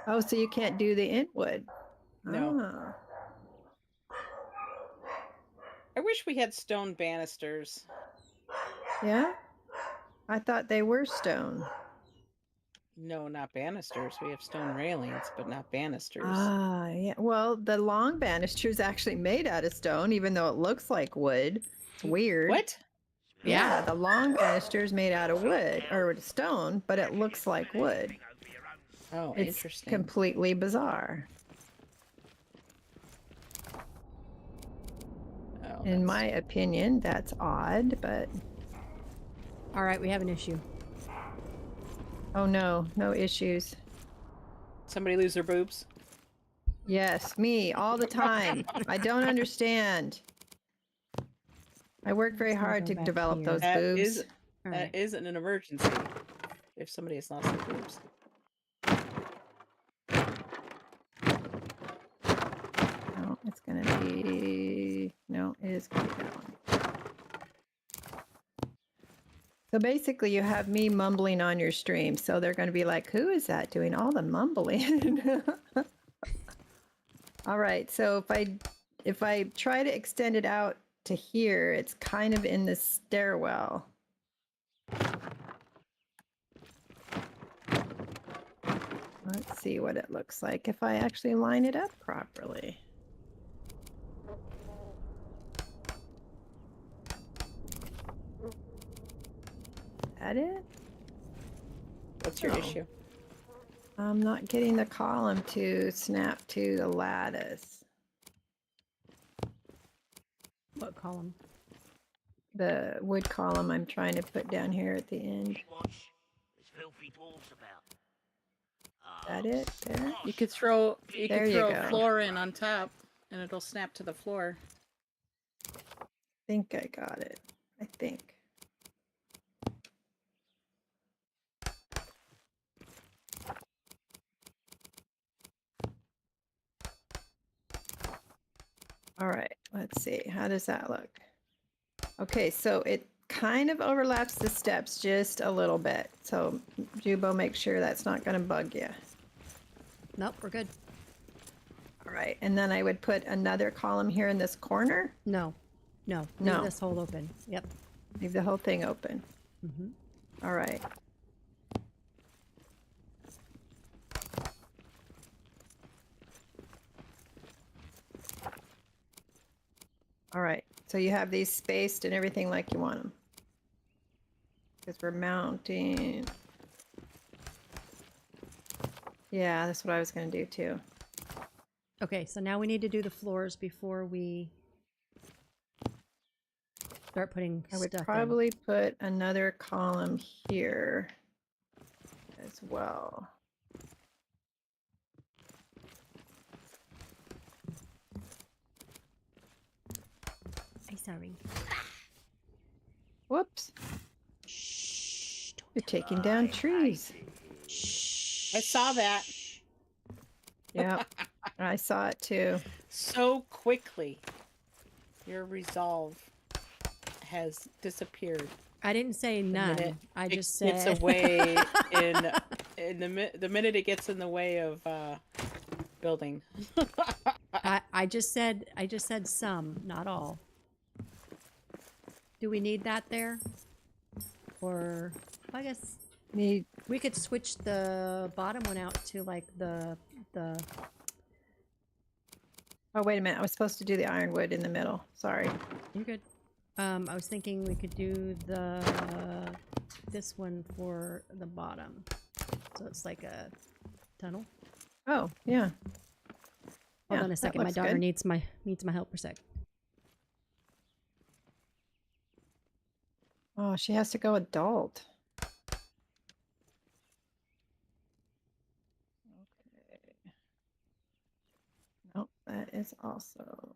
Oh, so you can't do the Intwood? No. Ah. I wish we had stone banisters. Yeah? I thought they were stone. No, not banisters. We have stone railings, but not banisters. Ah, yeah. Well, the long banister is actually made out of stone, even though it looks like wood. It's weird. What? Yeah, the long banister is made out of wood or stone, but it looks like wood. Oh, It's interesting. completely bizarre. Oh, In that's- my opinion, that's odd, but All right, we have an issue. oh no, no issues. Somebody lose their boobs? Yes, me all the time. I don't understand. I work very Let's hard go to back develop here. those That boobs. is All that right. is an emergency. If somebody has lost their boobs. No, it's gonna be no, it is gonna be that one. So basically, you have me mumbling on your stream, so they're going to be like, "Who is that doing all the mumbling?" All right, so if I try to extend it out to here, it's kind of in the stairwell. Let's see what it looks like if I actually line it up properly. That it? What's your Oh. issue? I'm not getting the column to snap to the lattice. What column? The wood column I'm trying to put down here at the end. Watch. There's filthy dwarves about. That it? There? You could throw There you a go. floor in on top and it'll snap to the floor. I think I got it. I think. All right, let's see. How does that look? Okay, so it kind of overlaps the steps just a little bit. So Jubo, make sure that's not going to bug you. Nope, we're good. All right, and then I would put another column here in this corner. No. No. Leave No. this hole open. Yep. Leave the whole thing open. Mm-hmm. All right. All right, so you have these spaced and everything like you want them. Because we're mounting. Yeah, that's what I was going to do too. Okay, so now we need to do the floors before we start putting I would stuff probably put another column here as well. in. I'm sorry. Whoops, Shh. you're taking down trees. I saw that Yeah, I saw it too. so quickly. Your resolve has disappeared. I didn't say The none. minute I it just gets said away in the minute it gets in the way of building. I just said some, not all. Do we need that there? Or I guess Need we could switch the bottom one out to like the Oh, wait a minute. I was supposed to do the ironwood in the middle. Sorry. You're good. I was thinking we could do this one for the bottom. So it's like a tunnel. Oh, yeah. Hold Yeah, on a that second. My looks daughter good. needs my help for a sec. Oh, she has to go adult. Okay. Nope, that is also.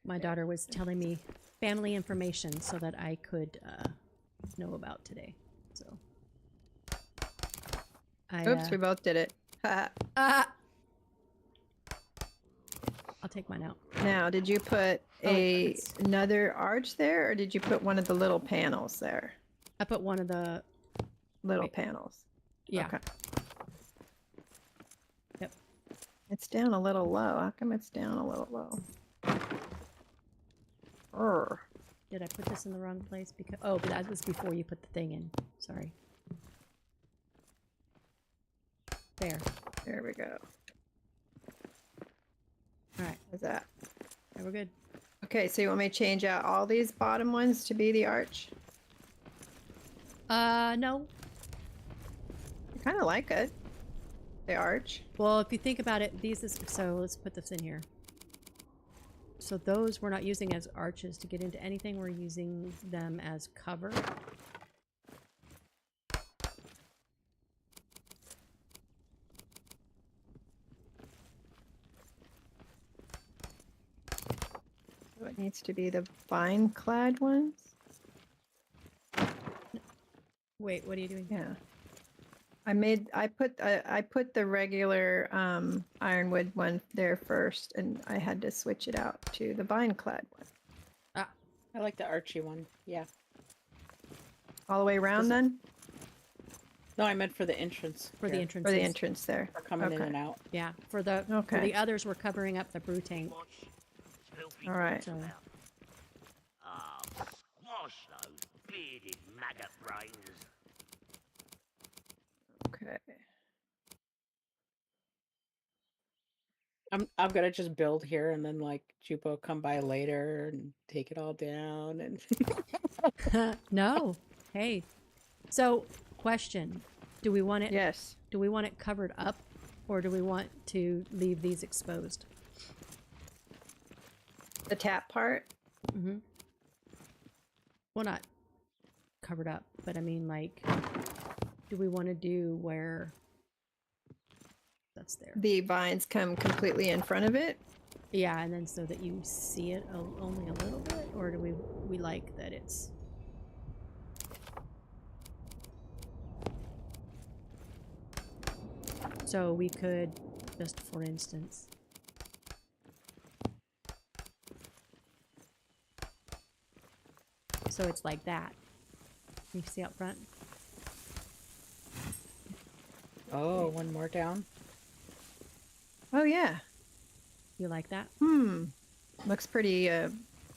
My daughter was telling me family information so that I could know about today. So. Oops, we both did it. Ha. I'll take mine out. Now, did you put another arch there, or did you put one of the little panels there? I put one of the Little panels. yeah. Okay. Yep. It's down a little low. How come it's down a little low? Urgh. Did I put this in the wrong place? Because but that was before you put the thing in. Sorry. There. There we go. All right. How's that? Okay, we're good. Okay, so you want me to change out all these bottom ones to be the arch? No. I kind of like it. The arch. Well, if you think about it, so let's put this in here. So those we're not using as arches to get into anything. We're using them as cover. So it needs to be the vine-clad ones. Wait, what are you doing? Yeah. I put the regular ironwood one there first, and I had to switch it out to the vine-clad one. I like the Archie one. Yeah. All the way around then? No, I meant for the entrance. For the here. entrance. For the entrance there. For coming in Okay. and out. Yeah. For the Okay. others, we're covering up the brew tank. Watch. Filthy All right. So Ah, squash those bearded maggot brains. Okay. I'm gonna just build here and then like Jupo come by later and take it all down and no. Hey. So, question: Do we want it? Yes. Do we want it covered up, or do we want to leave these exposed? The tap part? Mm-hmm. Well, not covered up, but I mean, like, do we want to do where that's there? The vines come completely in front of it? Yeah, and then so that you see it only a little bit, or do we like that it's? So we could, just for instance. So it's like that. You see out front? oh, one more down. Oh yeah. You like that? Looks pretty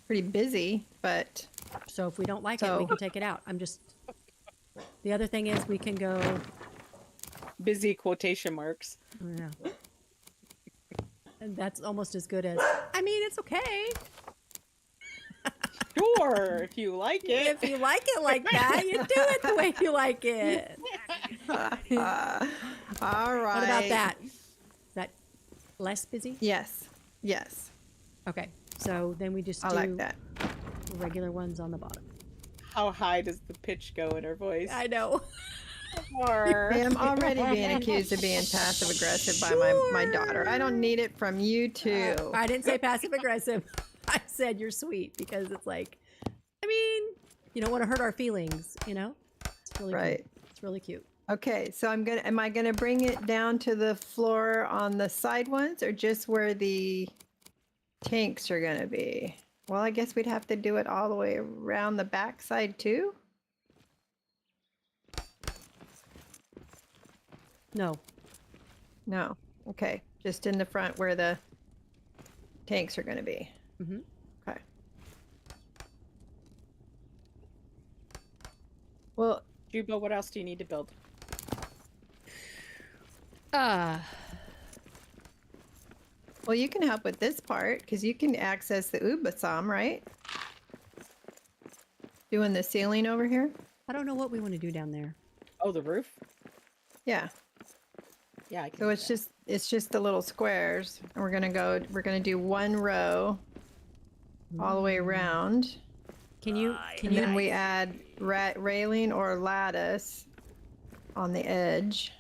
pretty busy, but So if we don't like it, we So- can take it out. I'm just. The other thing is we can go. Busy quotation marks. Yeah. And that's almost as good as. I mean, it's okay Sure, if you like it. if you like it like that. You do it the way you like it. all right. What about that? Is that less busy? Yes. Yes. Okay. So then we just I do like that. regular ones on the bottom. How high does the pitch go in her voice? I know. Or I am already being accused of being passive aggressive by my daughter. I don't need it from you too. I didn't say passive aggressive. I said you're sweet because it's like, I mean, you don't want to hurt our feelings, you know? It's really Right. cute. It's really cute. Okay, so am I gonna bring it down to the floor on the side ones, or just where the tanks are gonna be? Well, I guess we'd have to do it all the way around the back side too. No. No. Okay, just in the front where the tanks are gonna be. Mhm. Okay. Juba, what else do you need to build? Well, you can help with this part because you can access the Ubasam, right? Doing the ceiling over here. I don't know what we want to do down there. Oh, the roof? Yeah. Yeah, I can So do it's that. just the little squares, and we're gonna do one row all the way around, Can you? Can and you? then we add railing or lattice on the edge.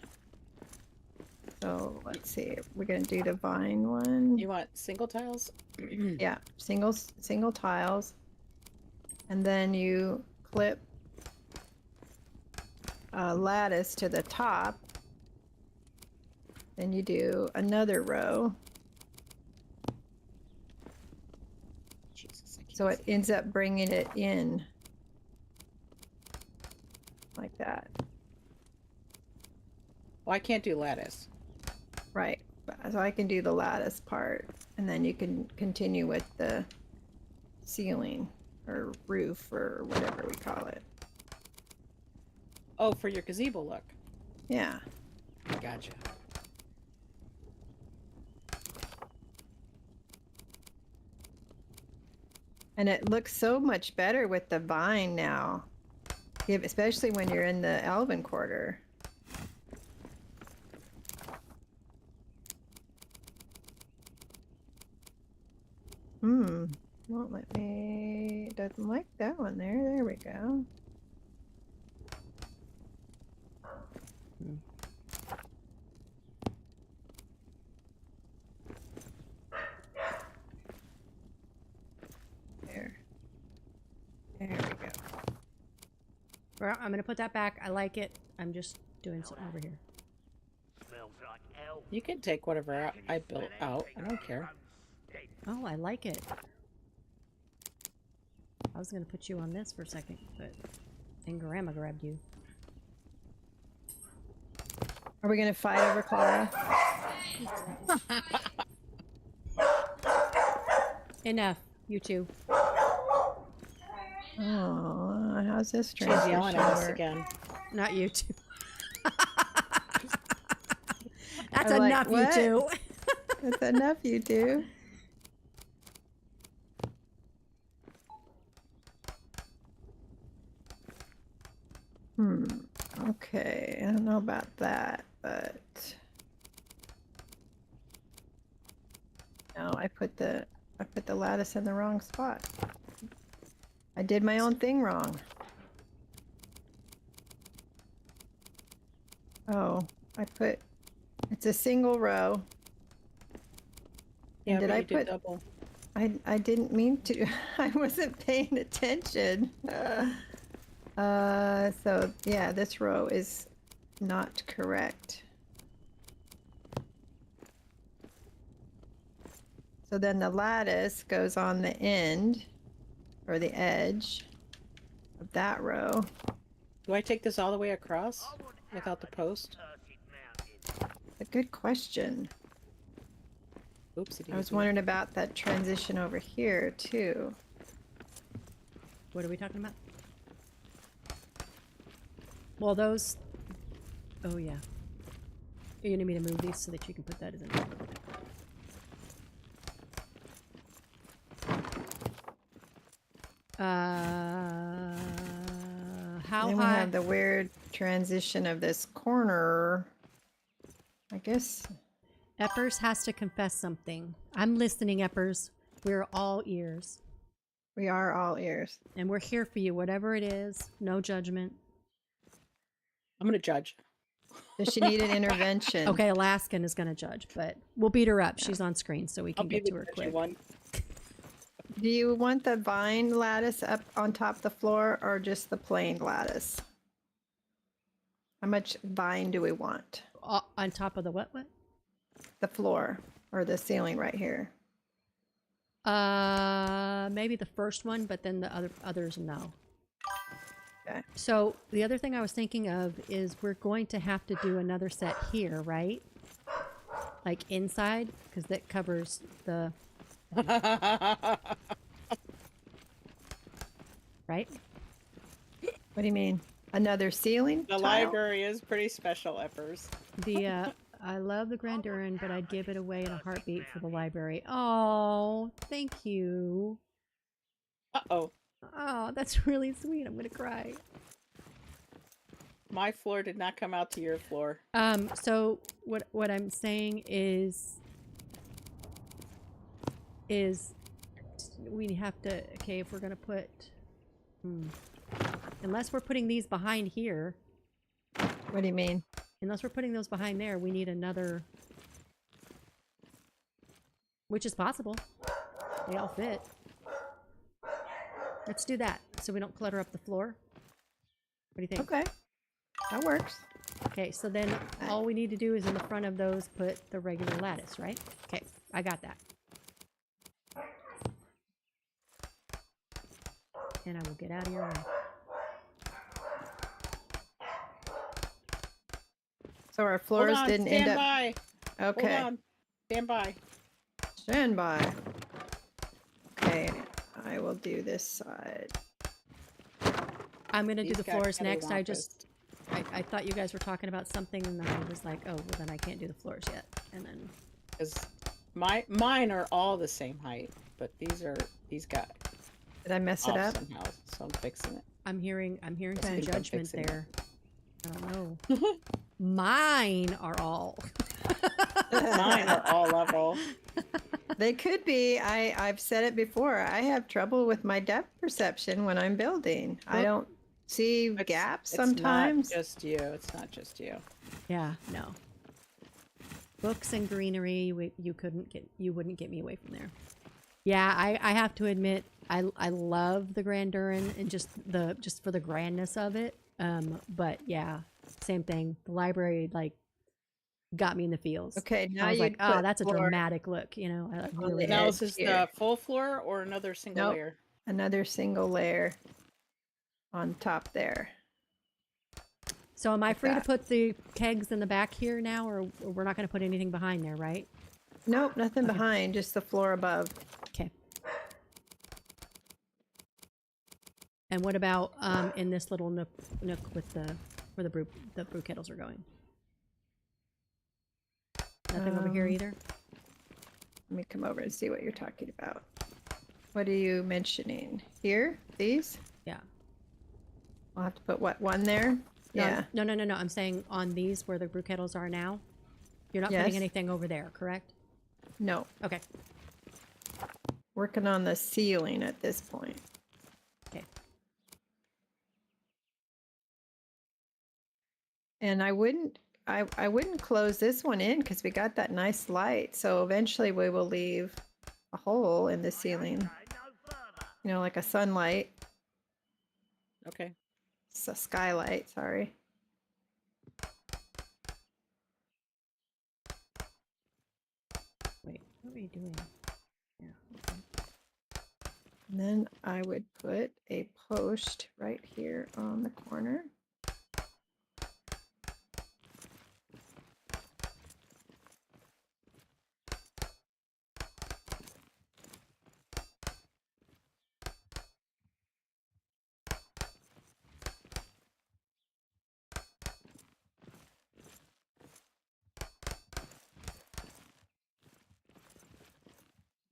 So let's see, we're gonna do the vine one. You want single tiles? Yeah, single tiles, and then you clip a lattice to the top. Then you do another row, Jesus, I can't so it see. ends up bringing it in like that. Well, I can't do lattice. Right. So I can do the lattice part, and then you can continue with the ceiling or roof or whatever we call it. Oh, for your gazebo look. Yeah. Gotcha. And it looks so much better with the vine now, especially when you're in the Elven Quarter. Won't let me. Doesn't like that one there. There we go. There. There we go. Well, I'm gonna put that back. I like it. I'm just doing something over here. Smells like hell. You can take whatever I built out. I don't care. Oh, I like it. I was gonna put you on this for a second, but then Grandma grabbed you. Are we gonna fight over Clara? Enough, you two. Oh, how's this She's transition yelling at us work? again. Not you two. That's I'm like, enough, what? you two. That's enough, you do. Okay, I don't know about that, but no, I put the lattice in the wrong spot. I did my own thing wrong. Oh, it's a single row. Yeah, did but I you did put- double. I didn't mean to. I wasn't paying attention. So yeah, this row is not correct. So then the lattice goes on the end or the edge of that row. Do I take this all the way across without the post? A good question. Oopsie. I was wondering about that transition over here too. What are we talking about? Well, those. Oh yeah. You need me to move these so that you can put that in. How Then we high? have the weird transition of this corner. I guess Eppers has to confess something. I'm listening, Eppers. We're all ears. we are all ears. And we're here for you, whatever it is. No judgment. I'm gonna judge. Does she need an intervention? Okay, Alaskan is going to judge, but we'll beat her up. She's on screen, so we I'll can be get the to her judgy quick. one. Do you want the vine lattice up on top of the floor or just the plain lattice? How much vine do we want? On top of the what? The floor or the ceiling right here. Maybe the first one, but then the others, no. Okay. So the other thing I was thinking of is we're going to have to do another set here, right? Like inside, because that covers the right. What do you mean? Another ceiling The tile? library is pretty special, Eppers. The I love the Grandurin, but I'd give it away in a heartbeat for the library. Oh, thank you. Uh-oh. Oh, that's really sweet. I'm gonna cry. My floor did not come out to your floor. So what I'm saying is we have to, okay, if we're gonna put unless we're putting these behind here, What do you mean? unless we're putting those behind there, we need another, which is possible. They all fit. Let's do that so we don't clutter up the floor. What do you think? Okay. That works. Okay, so then all we need to do is in the front of those put the regular lattice, right? Okay, I got that. And I will get out of your way. So our Hold floors on, didn't stand end up. by. Okay. Hold on. Stand by. Stand by. Okay, I will do this side. I'm gonna do These the guys floors gotta next. I want just, I thought you guys were talking about something, and then I was like, oh, well then I can't do the floors yet. And then, Because mine are all the same height, but these got Did I mess it off up? somehow, so I'm fixing it. I'm hearing some think I'm judgment fixing it. there. I don't know. Mine are all. Mine are all level. They could be. I've said it before. I have trouble with my depth perception when I'm building. I don't see gaps sometimes. It's not just you. It's not just you. Yeah, no. Books and greenery, you wouldn't get me away from there. Yeah, I have to admit, I love the Grandurin and just for the grandness of it. But yeah, same thing. The library like got me in the feels. Okay, now I was you like, oh, that's a floor dramatic look, you know. I really the Now edge is this here. the full floor or another single Nope. layer? Another single layer on top there. So am I like free to that. put the kegs in the back here now, or we're not going to put anything behind there, right? Nope, nothing behind, just the floor above. Okay. And what about in this little nook with where the brew kettles are going? Nothing over here either. Let me come over and see what you're talking about. What are you mentioning? Here? These? Yeah. I'll have to put what, one there? Yeah. No. I'm saying on these where the brew kettles are now. You're not Yes. putting anything over there, correct? No. Okay. Working on the ceiling at this point. Okay. And I wouldn't close this one in because we got that nice light. So eventually we will leave a hole in the ceiling. You know, like a sunlight. Okay. It's a skylight, sorry. Wait, what are you doing? Yeah. Okay. And then I would put a post right here on the corner.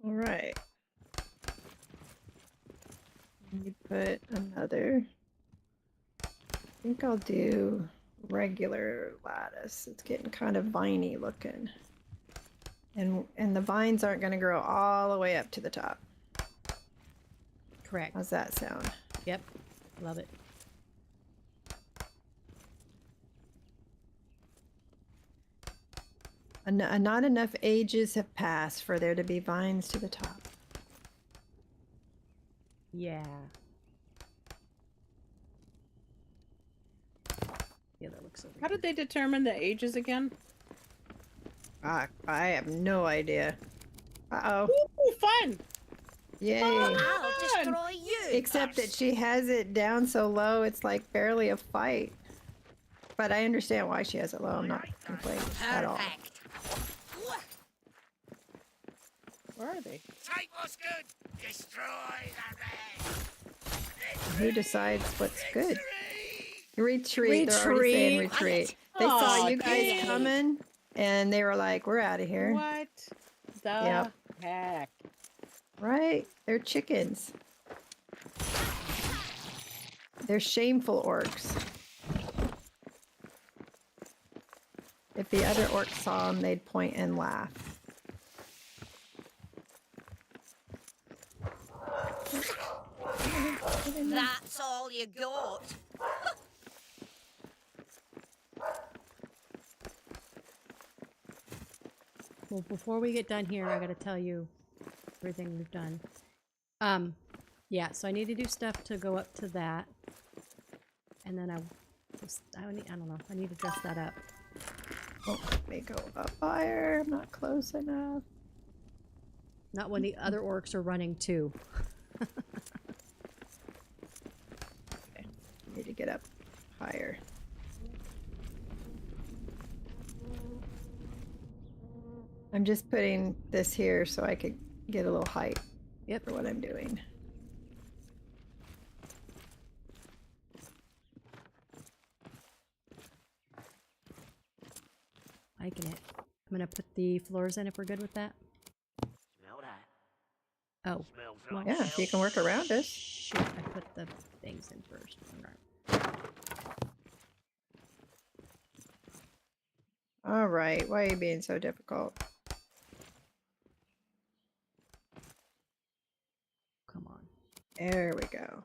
All right. Let me put another. I think I'll do regular lattice. It's getting kind of viney looking. And the vines aren't going to grow all the way up to the top. Correct. How's that sound? Yep. Love it. Not enough ages have passed for there to be vines to the top. Yeah. Yeah, that looks over How here. did they determine the ages again? I have no idea. Uh-oh. Ooh, fun! Yay. I'll destroy you. Except that she has it down so low, it's like barely a fight. But I understand why she has it low. I'm not complaining at all. Perfect. Where are they? Take what's good. Destroy the rest. Who decides what's good? Retreat. They're already saying Retreat. retreat. They saw Aw, you guys dang. coming, and they were like, "We're out of here." What the Yep. heck? Right? They're chickens. They're shameful orcs. If the other orcs saw them, they'd point and laugh. That's all you got. Well, before we get done here, I gotta tell you everything we've done. Yeah, so I need to do stuff to go up to that. And then I don't know, I need to dress that up. Oh, let me go up higher. I'm not close enough. Not when the other orcs are running too. Need to get up higher. I'm just putting this here so I could get a little height Yep. for what I'm doing. Liking it. I'm gonna put the floors in if we're good with that. Smell that? Oh, Smells well, like Yeah, if you can work around us. shoot, I put the things in first. Alright. All right. Why are you being so difficult? Come on. There we go.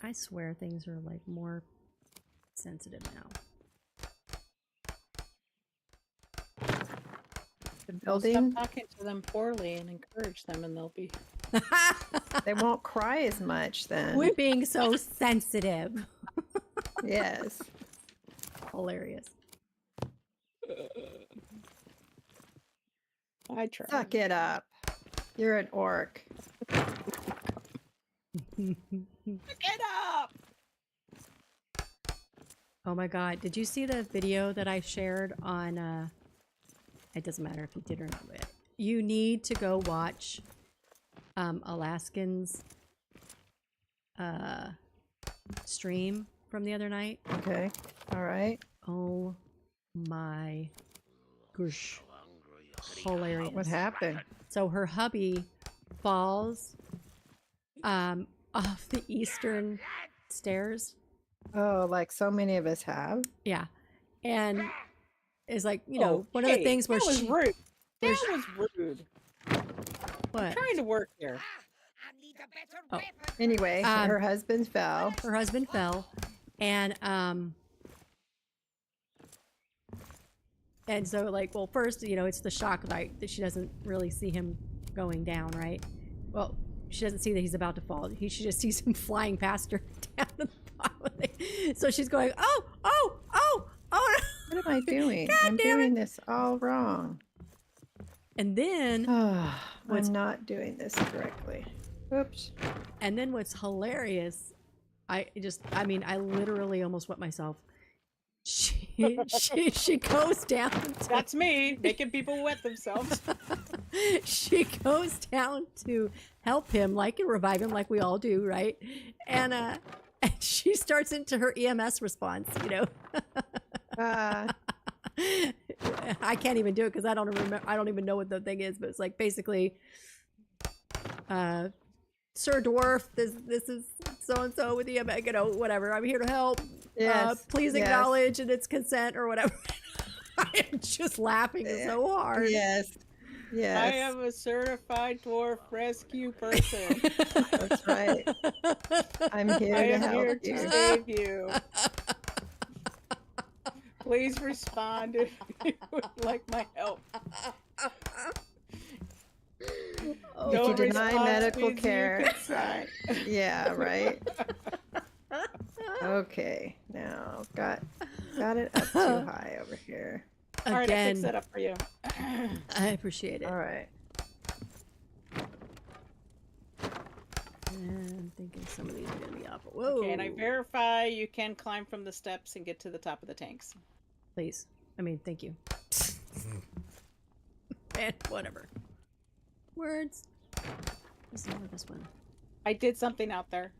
I swear things are like more sensitive now. The Well, building, stop talking to them poorly and encourage them, and they'll be. they won't cry as much then. We're being so sensitive. Yes. Hilarious. I try. Suck it up. You're an orc. Get up! Oh my god, did you see the video that I shared on it doesn't matter if you did or not, but you need to go watch Alaskan's stream from the other night. Okay. All right. Oh my gosh. Hilarious. What happened? So her hubby falls off the eastern stairs. Oh, like so many of us have. Yeah. And is like, you know, one of the things where that was she rude. where That was rude. what? Trying to work here. I need a better Oh. weapon. Anyway, her husband fell. Her husband fell and so like, well, first, you know, it's the shock right that she doesn't really see him going down, right? Well, she doesn't see that he's about to fall. She just sees him flying past her down the bottom. So she's going, oh. What am I doing? God I'm damn it. doing this all wrong. And then I'm not doing this correctly. Oops. And then what's hilarious, I literally almost wet myself. She goes down. That's me making people wet themselves. She goes down to help him, like, and revive him, like we all do, right? And she starts into her EMS response. You know, I can't even do it because I don't remember. I don't even know what the thing is, but it's like basically, Sir Dwarf, this is so and so with EMS. You know, whatever. I'm here to help. Yes. Please yes. acknowledge and its consent or whatever. I am just laughing so hard. Yes. Yes. I am a certified dwarf rescue person. That's right. I'm here I to am help here you. to save you. Please respond if you would like my help. If No you deny response medical means you care. consent. Yeah, right. Okay, now got it up too high over here. All right, I fixed Again, that up for you. I appreciate it. All right. I'm thinking some of these are gonna be up. Whoa! Okay, and I verify you can climb from the steps and get to the top of the tanks. Please. I mean, thank you. And whatever. Words. What's wrong with this one? I did something out there.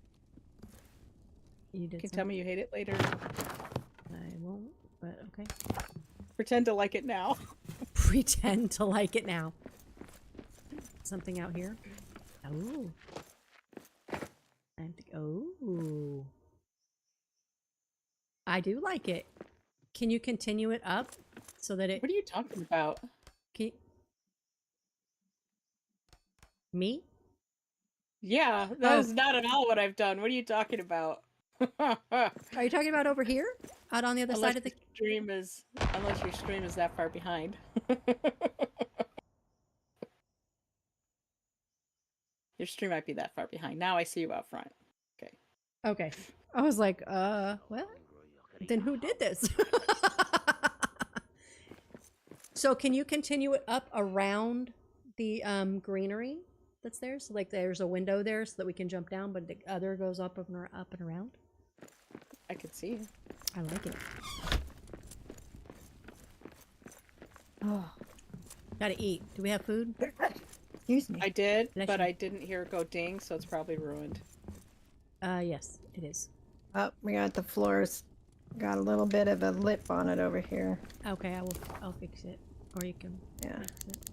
You did. You can tell me you hate it later. I won't. But okay. Pretend to like it now. Pretend to like it now. Something out here. Oh. Oh. I do like it. Can you continue it up so that it? What are you talking about? Can me? Yeah, that is not at all what I've done. What are you talking about? Are you talking about over here? Out on the other side of the unless your stream is that far behind. Your stream might be that far behind. Now I see you out front. Okay. Okay. I was like, what? Then who did this? So can you continue it up around the greenery that's there? So like there's a window there so that we can jump down, but the other goes up and around? I could see you. I like it. Oh, Gotta eat. Do we have food? excuse me. I did, Bless but you. I didn't hear it go ding, so it's probably ruined. Yes, it is. Oh, we got the floors. Got a little bit of a lip on it over here. Okay, I'll fix it. Or you can Yeah. fix it.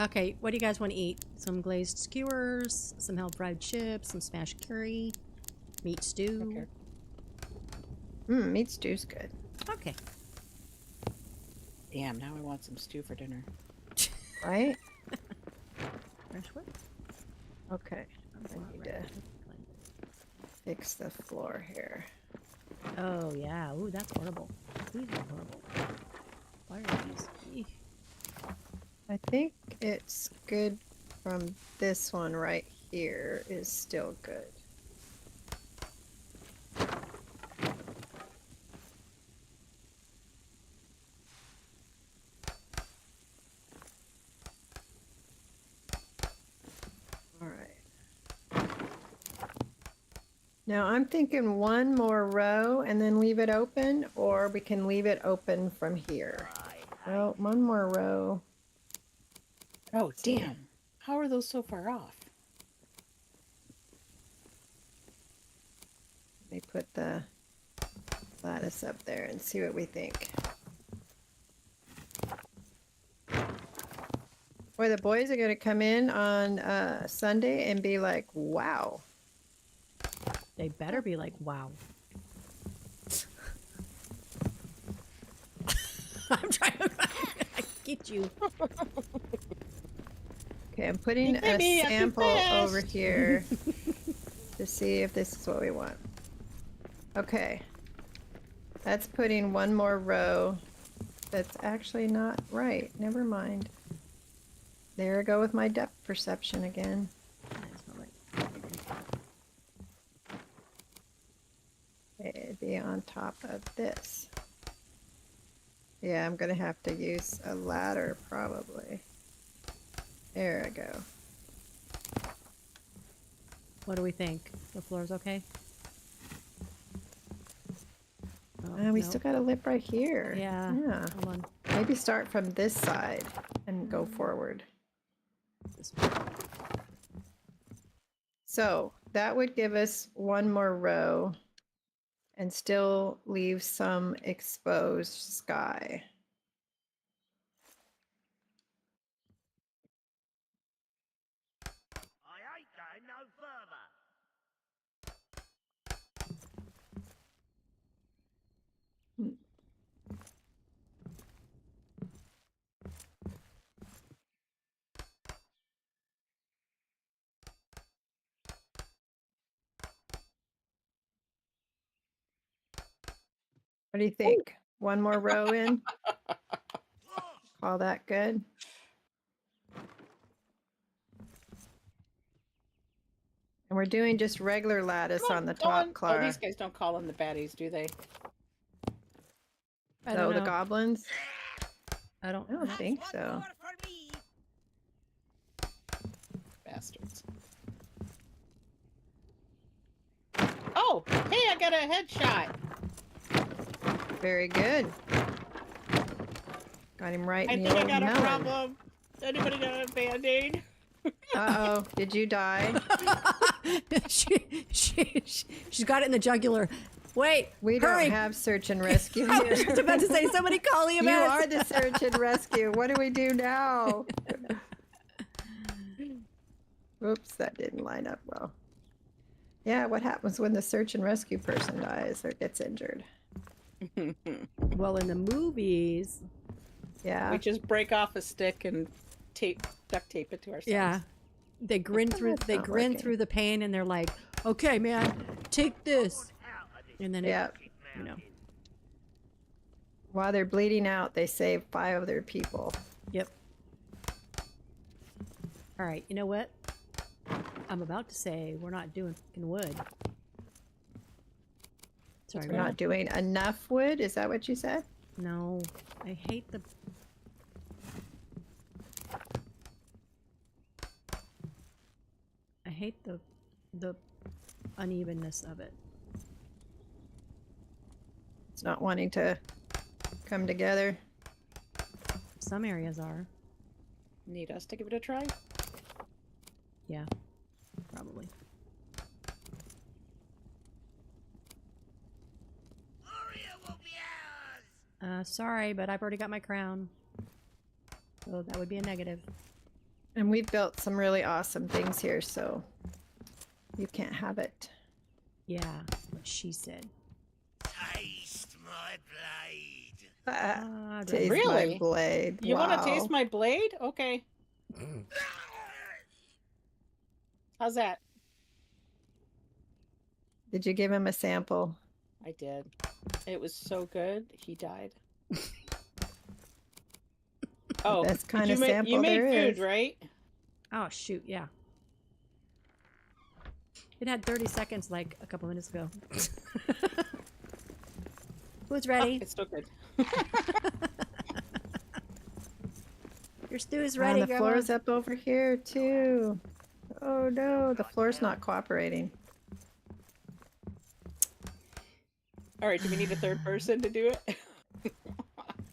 Okay, what do you guys want to eat? Some glazed skewers, some held fried chips, some smashed curry, meat stew. Okay. Meat stew's good. Okay. Damn, now I want some stew for dinner. Right? Fresh what? Okay. I need to fix the floor here. Oh yeah. Ooh, that's horrible. These are horrible. Why are these? Eek. I think it's good from this one right here is still good. All right. Now I'm thinking one more row and then leave it open, or we can leave it open from here. Well, one more row. Oh, damn. How are those so far off? Let me put the lattice up there and see what we think. Boy, the boys are going to come in on Sunday and be like, wow. They better be like, wow. I'm trying to get you. Okay, I'm putting a sample over here to see if this is what we want. Okay. That's putting one more row. That's actually not right. Never mind. There I go with my depth perception again. That's not right. It'd be on top of this. Yeah, I'm gonna have to use a ladder probably. There I go. What do we think? The floor's okay? Oh, We no. still got a lip right here. Yeah. Yeah. Hold on. Maybe start from this side and go forward. This way. So that would give us one more row and still leave some exposed sky. I ain't going no further. What do you think? One more row in? Call that good? And we're doing just regular lattice on the top, Oh, Clara. these guys don't call them the baddies, do they? I Oh, don't the know. goblins? I don't. I don't think One so. more for me. Bastards. Oh, hey, I got a headshot. Very good. Got him right I in the think I old got a melon. problem. Anybody got a band-aid? Uh-oh. Did you die? She's got it in the jugular. Wait, We hurry! don't have search and rescue I here. was just about to say, somebody call EMS. You are the search and rescue. What do we do now? Oops, that didn't line up well. Yeah, what happens when the search and rescue person dies or gets injured? Well, in the movies, Yeah. We just break off a stick and duct tape it to ourselves. yeah, they grin through. that's They not grin working. through the pain, and they're like, "Okay, man, take this," and then Yeah. you know, While they're bleeding out, they save 5 other people. yep. All right, you know what? I'm about to say we're not doing fucking wood. Sorry, We're Grandma. not doing enough wood. Is that what you said? No, I hate the. I hate the unevenness of it. It's not wanting to come together. Some areas are, Need us to give it a try? yeah, probably. Warrior will be ours. Sorry, but I've already got my crown, so that would be a negative. And we've built some really awesome things here, so you can't have it. Yeah, what she said. Taste my blade. Ah, Taste my Really? blade. You want to Wow. taste my blade? Okay. How's that? Did you give him a sample? I did. It was so good, he died. Oh, Best kind you of made, sample you made there food, is. right? oh shoot, yeah. It had 30 seconds like a couple minutes ago. Who's Oh, ready? it's still good. Your stew is And ready, the Grandma. floor's up over here too. Oh no, the floor's not cooperating. All right, do we need a third person to do it?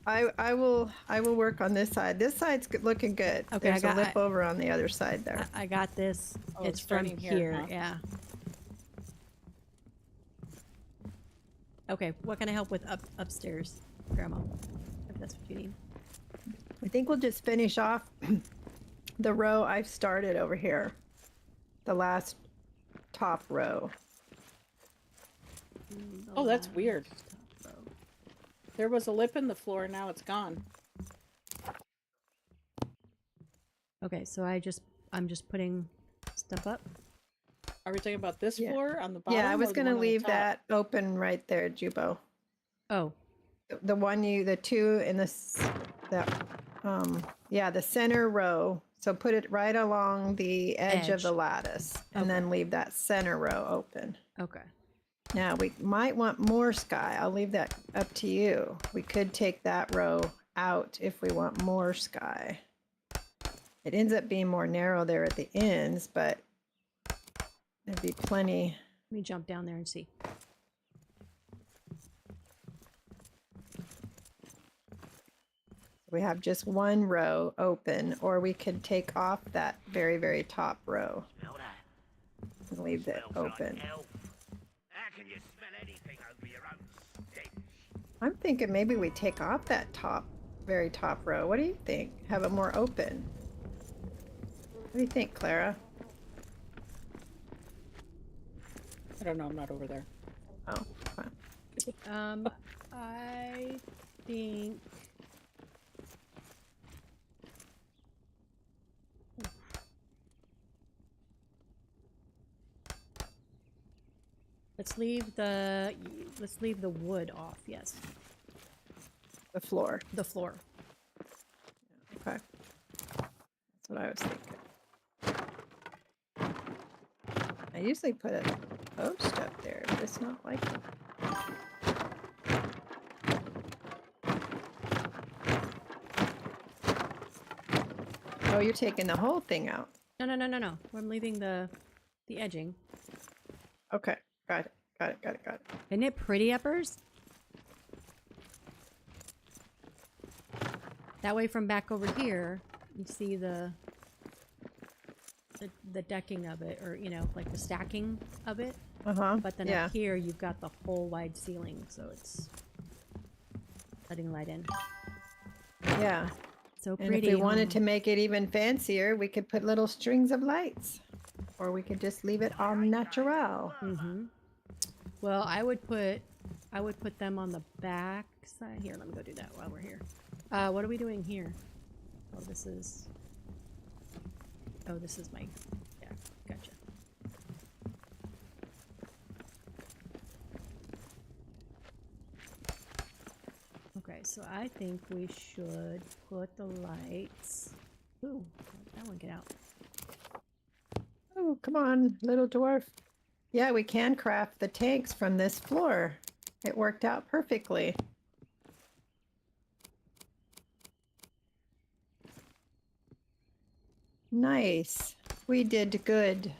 I will work on this side. This side's looking good. Okay, There's a lip over on the other side there. I got this. Oh, it's it's from starting here, here, huh? yeah. Okay, what can I help with upstairs, Grandma? If that's what you need. I think we'll just finish off the row I've started over here. The last top row. Oh, that's weird. There was a lip in the floor, now it's gone. Okay, so I'm just putting stuff up. Are we talking about this Yeah. floor on the bottom? Yeah, I was or the gonna one on the leave top? that open right there, Jubo. Oh, The two in the center row. So put it right along the edge of the Edge. lattice and Okay. then leave that center row open. okay. Now we might want more sky. I'll leave that up to you. We could take that row out if we want more sky. It ends up being more narrow there at the ends, but there'd be plenty. Let me jump down there and see. We have just one row open, or we could take off that very, very top row Smell that? and leave it Smells like open. hell. How can you smell anything over your own stench? I'm thinking maybe we take off that very top row. What do you think? Have it more open. What do you think, Clara? I don't know, I'm not over there. Oh, fine. I think. Let's leave the wood off. Yes, The floor. the floor. Okay. That's what I was thinking. I usually put a post up there, but it's not like it. Oh, you're taking the whole thing out. No. I'm leaving the edging. Okay, got it. Got it. Isn't it pretty, uppers? That way from back over here, you see the decking of it, or, you know, like the stacking of it. But then yeah. up here, you've got the whole wide ceiling, so it's letting light in. Yeah. So And pretty. if we wanted huh? to make it even fancier, we could put little strings of lights. Or we could just leave it all natural. Mm-hmm. Well, I would put them on the back side. Here, let me go do that while we're here. What are we doing here? Oh, this is my, yeah, gotcha. Okay, so I think we should put the lights. Ooh, that one get out. Oh, come on, little dwarf. Yeah, we can craft the tanks from this floor. It worked out perfectly. Nice. We did good.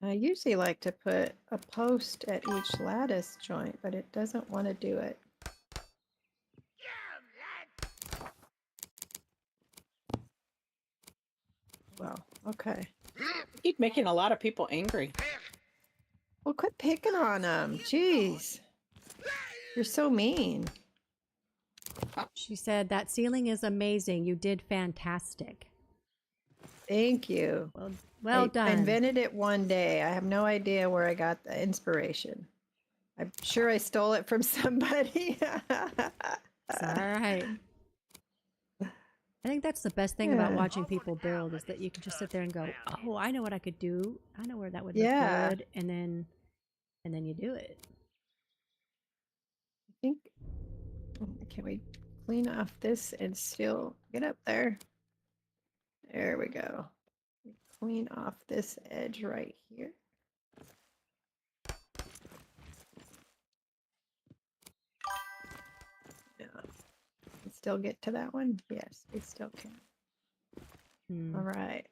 I usually like to put a post at each lattice joint, but it doesn't want to do it. Well, okay. Keep making a lot of people angry. Well, quit picking on them. Jeez. You're so mean. She said that ceiling is amazing. You did fantastic. Thank you. Well I done. invented it one day. I have no idea where I got the inspiration. I'm sure I stole it from somebody. It's all right. I think that's the best thing about Yeah. watching people build is that you can just sit there and go, "Oh, I know what I could do. I know where that would Yeah. look good," and then you do it. I think. Can we clean off this and still get up there? There we go. Clean off this edge right here. Yeah. Can still get to that one? Yes, we still can. Hmm. All right.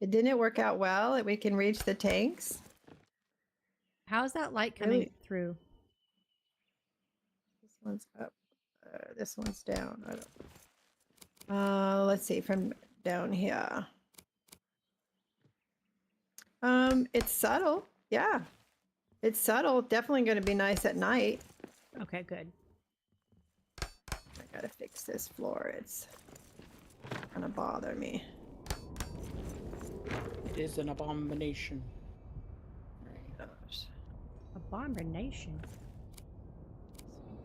Didn't it work out well that we can reach the tanks? How's that light coming Really? through? This one's up. This one's down. I don't. Let's see from down here. It's subtle. Yeah, it's subtle. Definitely going to be nice at night. Okay, good. I gotta fix this floor. It's gonna bother me. It is an abomination. Gosh. Abomination.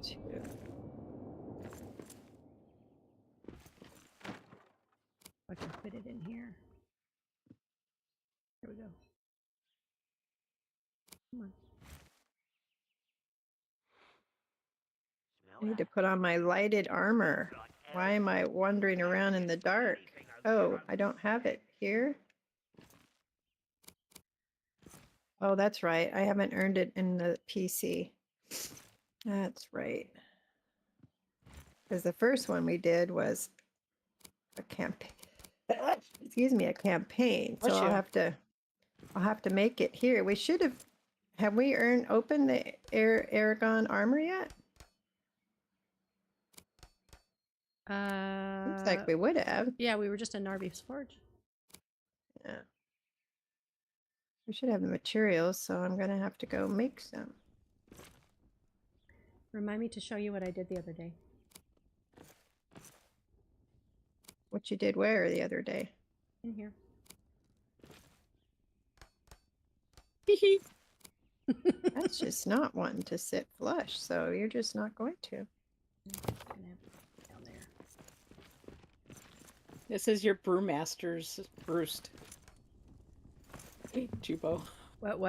Two. I can fit it in here. There we go. Come on. I need to put on my lighted armor. Why am I wandering around in the dark? Oh, I don't have it here. Oh, that's right. I haven't earned it in the PC. That's right. Because the first one we did was a campaign. Excuse me, a campaign. So Bless you. I'll have to make it here. We should have we opened the Aragon armor yet? Looks like we would have. Yeah, we were just in Narby's Forge. Yeah. We should have the materials, so I'm gonna have to go make some. Remind me to show you what I did the other day. What you did where the other day? In here. That's just not wanting to sit flush, so you're just not going to. Gonna have it down there. This is your brewmaster's roost. Jubo. What?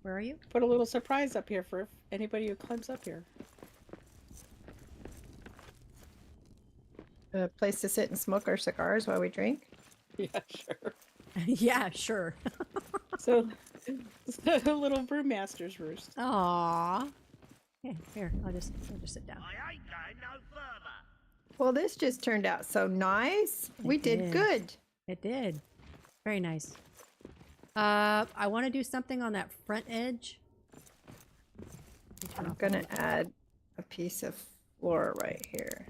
Where are you? Put a little surprise up here for anybody who climbs up here. A place to sit and smoke our cigars while we drink. Yeah, sure. Yeah, sure. So, a little brewmaster's roost. Aww. Here, I'll just sit down. I ain't going no further. Well, this just turned out so nice. We did did. good. It did. Very nice. I want to do something on that front edge. I'm gonna add a piece of floor right here.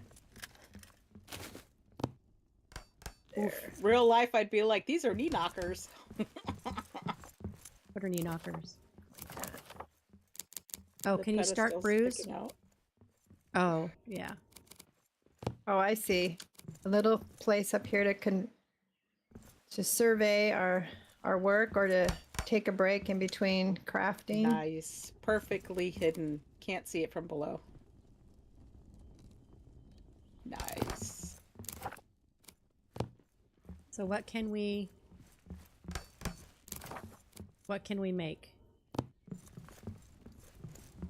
Oof. Real life, I'd be like, these are knee knockers. What are knee knockers? Oh, The can you start pedestal's brews? sticking out. Oh, yeah. Oh, I see. A little place up here to survey our work or to take a break in between crafting. Nice. Perfectly hidden. Can't see it from below. Nice. So what can we make?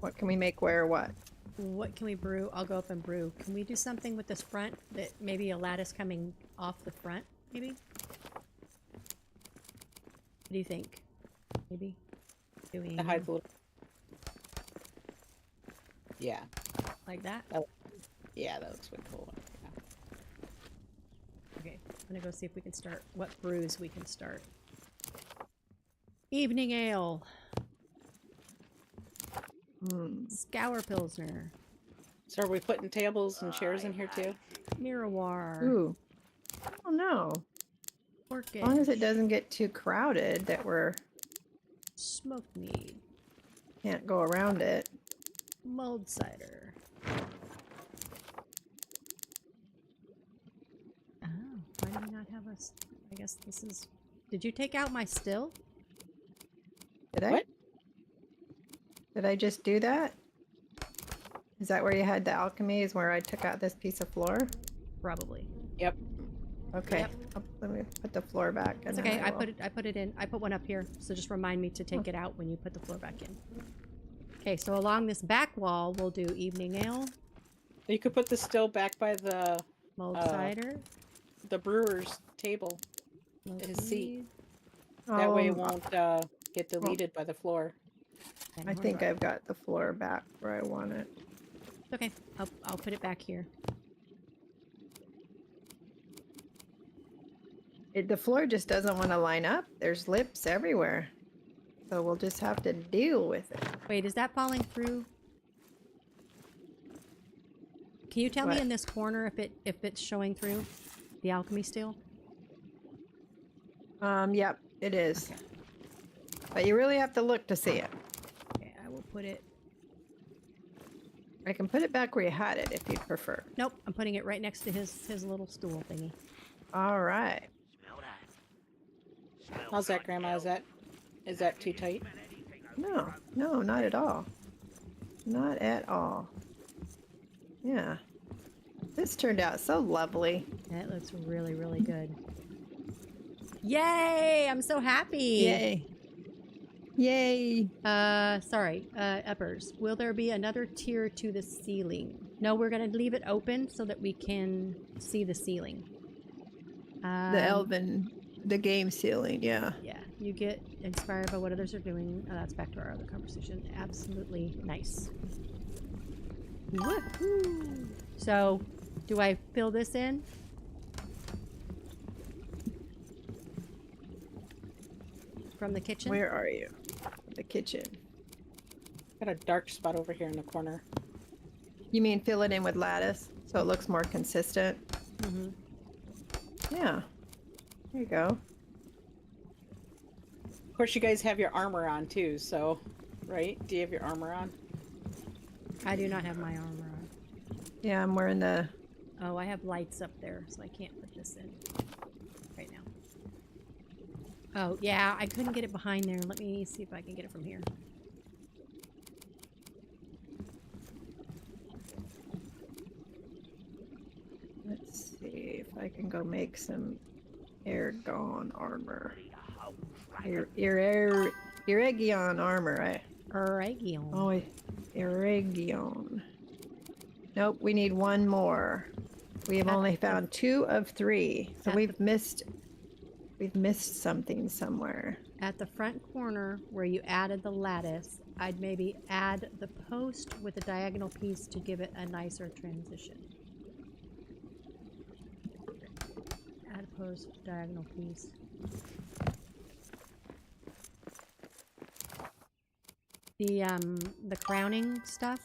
What can we make where what? What can we brew? I'll go up and brew. Can we do something with this front that maybe a lattice coming off the front, maybe? What do you think? Maybe doing It hides a little. Yeah. like that? Yeah, that looks really cool. Yeah. Okay, I'm gonna go see if we can start what brews we can start. Evening ale. Scour Pilsner. So are we putting tables and chairs in here too? Miroir. Ooh. Oh no. Orchid. As long as it doesn't get too crowded that we're Smoked mead. can't go around it. Mulled cider. Oh, why do we not have us? I guess this is. Did you take out my still? Did I? What? Did I just do that? Is that where you had the alchemy? Is where I took out this piece of floor? Probably. Yep. Okay. Yep. Let me put the floor back. And It's then okay. I will- put it in. I put one up here. So just remind me to take it out when you put the floor back in. Okay. So along this back wall, we'll do evening ale, You could put the still back by the mulled Oh. cider, brewer's table. smoked his seat. mead, That way it Um, won't get deleted by the floor. and I think hornbeam. I've got the floor back where I want it. Okay. I'll put it back here. The floor just doesn't want to line up. There's lips everywhere. So we'll just have to deal with it. Wait, is that falling through? Can you tell me What? in this corner if it's showing through the alchemy steel? Yep, it is. But you really have to look to see it. Okay, I will put it. I can put it back where you had it if you'd prefer. Nope, I'm putting it right next to his little stool thingy. All right. Smell that. Smells How's that, like Grandma? hell. Is that too tight? No, no, not at all. Not at all. Yeah. This turned out so lovely. That looks really, really good. Yay! I'm so happy. Yay. Sorry, uppers. Will there be another tier to the ceiling? No, we're gonna leave it open so that we can see the ceiling. The game ceiling, yeah. Yeah, you get inspired by what others are doing. Oh, that's back to our other conversation. Absolutely nice. Woohoo! So, do I fill this in? From the kitchen? Where are you? The kitchen. Got a dark spot over here in the corner. You mean fill it in with lattice so it looks more consistent? Mm-hmm. Yeah. There you go. Of course, you guys have your armor on too, so, right? Do you have your armor on? I do not have my armor on. Yeah, I'm wearing the... Oh, I have lights up there, so I can't put this in right now. Oh, yeah, I couldn't get it behind there. Let me see if I can get it from here. Let's see if I can go make some Ergon armor. Eregion armor, right? Region. Oh, Eregion. Nope, we need one more. We have only found 2 of 3, so At we've missed we've missed something somewhere. At the front corner where you added the lattice, I'd maybe add the post with a diagonal piece to give it a nicer transition. Add a post, diagonal piece. The crowning stuff.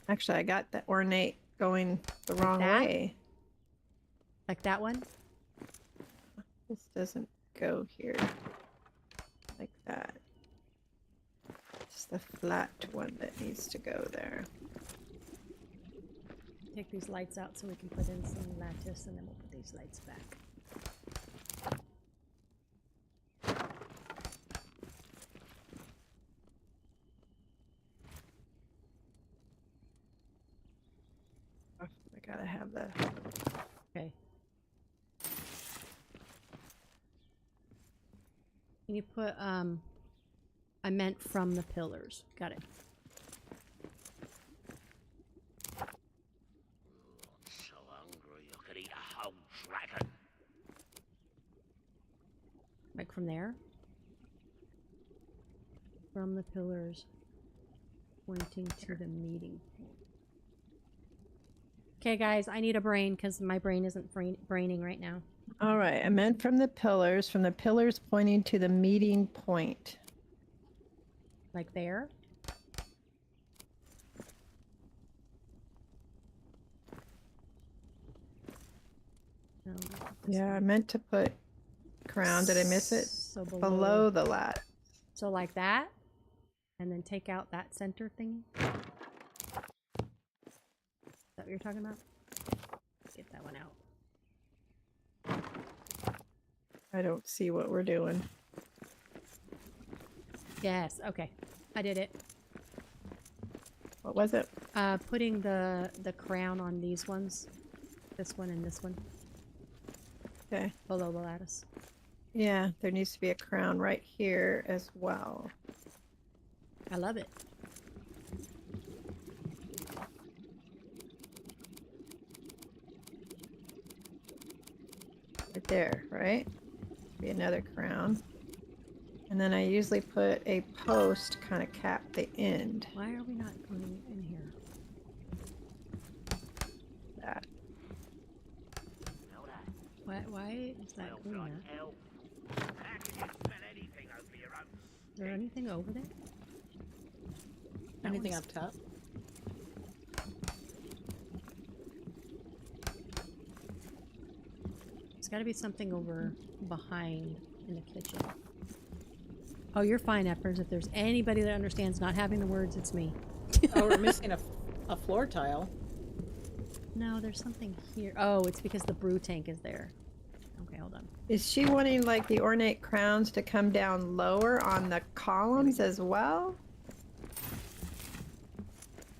Actually, I got the ornate going the wrong that? way. Like that one? This doesn't go here like that. It's the flat one that needs to go there. Take these lights out so we can put in some lattice, and then we'll put these lights back. Oh, I gotta have the. Okay. Can you put, I meant from the pillars. Got it. So hungry I could eat a whole dragon. Like from there? From the pillars, pointing to the meeting point. Okay, guys, I need a brain because my brain isn't braining right now. All right, I meant from the pillars pointing to the meeting point. Like there? No, not this Yeah, I one. meant to put crown. Did I miss it? So Below the lat. So like that, and then take out that center thingy. Is that what you're talking about? Get that one out. I don't see what we're doing. Yes, okay. I did it. What was it? Putting the crown on these ones. This one and this one. Okay. Below the lattice. Yeah, there needs to be a crown right here as well. I love it. Right there, right? Be another crown. And then I usually put a post to kind of cap the end. Why are we not going in here? That. Smell that? Why is that Smells green? like At? hell. How can you smell anything over your own? Is there anything over there? That Anything one's- up top? There's got to be something over behind in the kitchen. Oh, you're fine, Effers. If there's anybody that understands not having the words, it's me. Oh, we're missing a floor tile. No, there's something here. Oh, it's because the brew tank is there. Okay, hold on. Is she wanting like the ornate crowns to come down lower on the columns as well?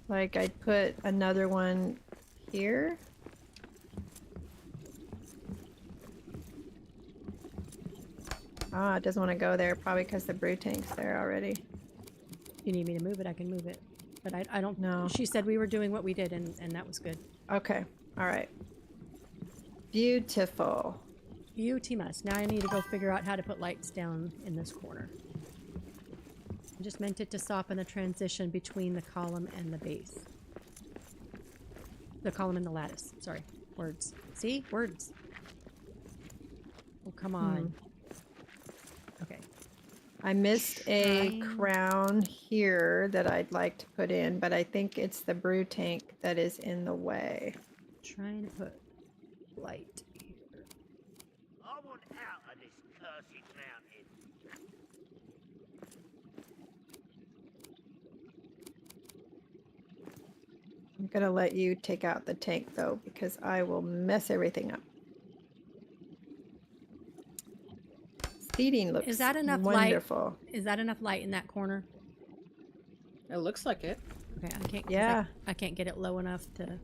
Like I'd put another one here. Ah, it doesn't want to go there, probably because the brew tank's there already. If you need me to move it, I can move it. But I don't No. She said we were doing what we did, and that was good. Okay, all right. Beautiful. Beauty-must. Now I need to go figure out how to put lights down in this corner. I just meant it to soften the transition between the column and the base. The column and the lattice. Sorry. Words. See? Words. Oh, come on. Okay. I missed a Trying- crown here that I'd like to put in, but I think it's the brew tank that is in the way. Trying to put light here. I want out of this cursed mountain. I'm gonna let you take out the tank though, because I will mess everything up. Seating looks that enough light? wonderful. Is that enough light in that corner? It looks like it. Okay, I can't. 'cause Yeah. I can't get it low enough to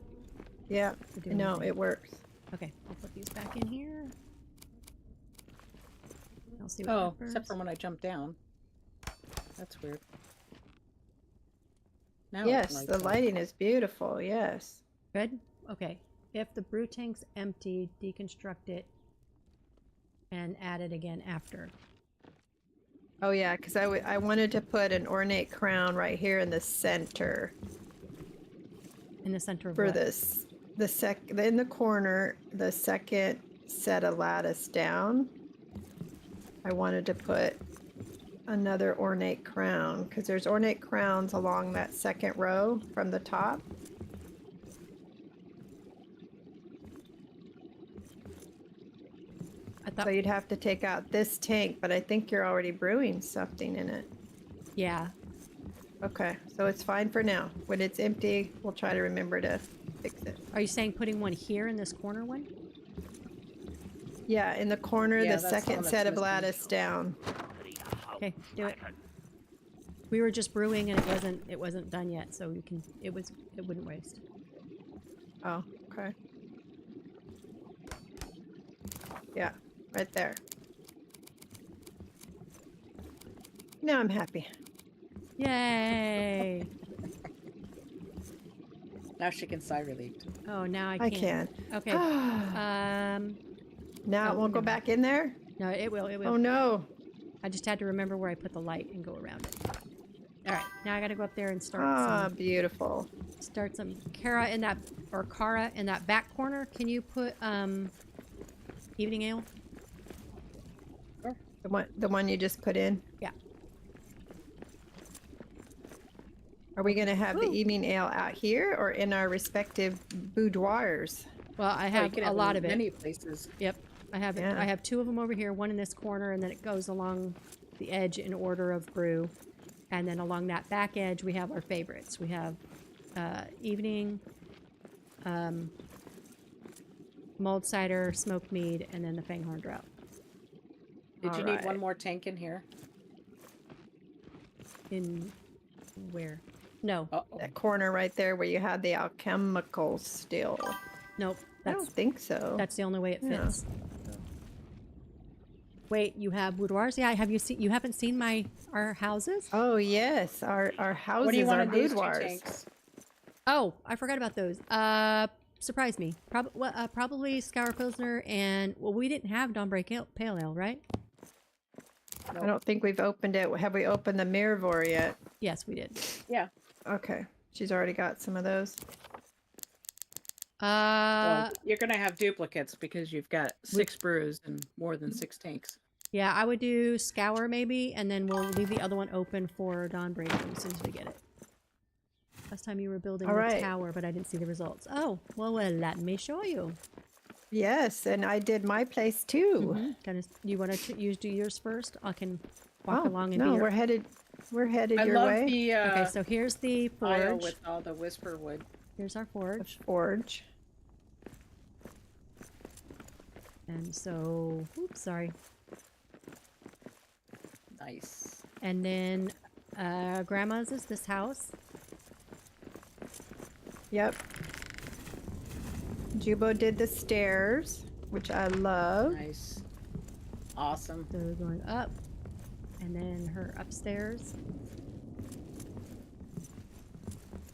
Yeah, do no, anything. it works. Okay, I'll put these back in here. I'll see what Oh, except happens. for when I jump down. That's weird. Now it's Yes, the nighttime. lighting is beautiful. Yes. Good? Okay. If the brew tank's empty, deconstruct it and add it again after. Oh yeah, because I wanted to put an ornate crown right here in the center In the center of for what? this. In the corner, the second set of lattice down. I wanted to put another ornate crown because there's ornate crowns along that second row from the top. I thought, So you'd have to take out this tank, but I think you're already brewing something in it. yeah. Okay, so it's fine for now. When it's empty, we'll try to remember to fix it. Are you saying putting one here in this corner one? Yeah, in the corner, Yeah, the that's the second one that's set of missing. lattice down. Okay, do it. We were just brewing and it wasn't done yet, so you can it wouldn't waste. Oh, okay. Yeah, right there. Now I'm happy. Yay! Now she can sigh relieved. Oh, now I I can. can. Okay. Now Oh, it won't go never back in there? No, it will. It will. Oh no. I just had to remember where I put the light and go around it. All right, now I got to go up there and Ah, beautiful. start some Kara in that or Kara in that back corner. Can you put evening ale? The one you just put in? Yeah. Are we going to have the Ooh. evening ale out here or in our respective boudoirs? Well, I Oh, you have can a lot it of in it. Many places. Yep, I have Yeah. I have two of them over here, one in this corner, and then it goes along the edge in order of brew, and then along that back edge we have our favorites. We have evening, mulled cider, smoked mead, and then the Fanghorn Drought. Did you need Alright. one more tank in here? In where? No, Uh-oh. That corner right there where you had the alchemical still. nope. I don't think so. That's the only way it Yeah. fits. Wait, you have boudoirs? Yeah, have you seen? You haven't seen our houses? Oh yes, our houses What do you want are in these two boudoirs. tanks? Oh, I forgot about those. Surprise me. Probably Scour Pilsner and well, we didn't have Dawnbreak Pale Ale, right? I don't think we've opened it. Have we opened the Mirror yet? Yes, we did. Yeah. Okay, she's already got some of those. Well, you're gonna have duplicates because you've got 6 brews and more than 6 tanks. Yeah, I would do Scour maybe, and then we'll leave the other one open for Dawnbreak as soon as we get it. Last time you were building All the right. tower, but I didn't see the results. Oh, well, let me show you. Yes, and I did my place too. You want to do yours first? I can walk Oh along and no, be your... we're headed I your love way. the Okay, so here's the aisle forge. with all the whisper wood. Here's our forge. Forge. And so, oops, sorry. Nice. And then Grandma's is this house. Yep. Jubo did the stairs, which I love. Nice. Awesome. So we're going up. And then her upstairs.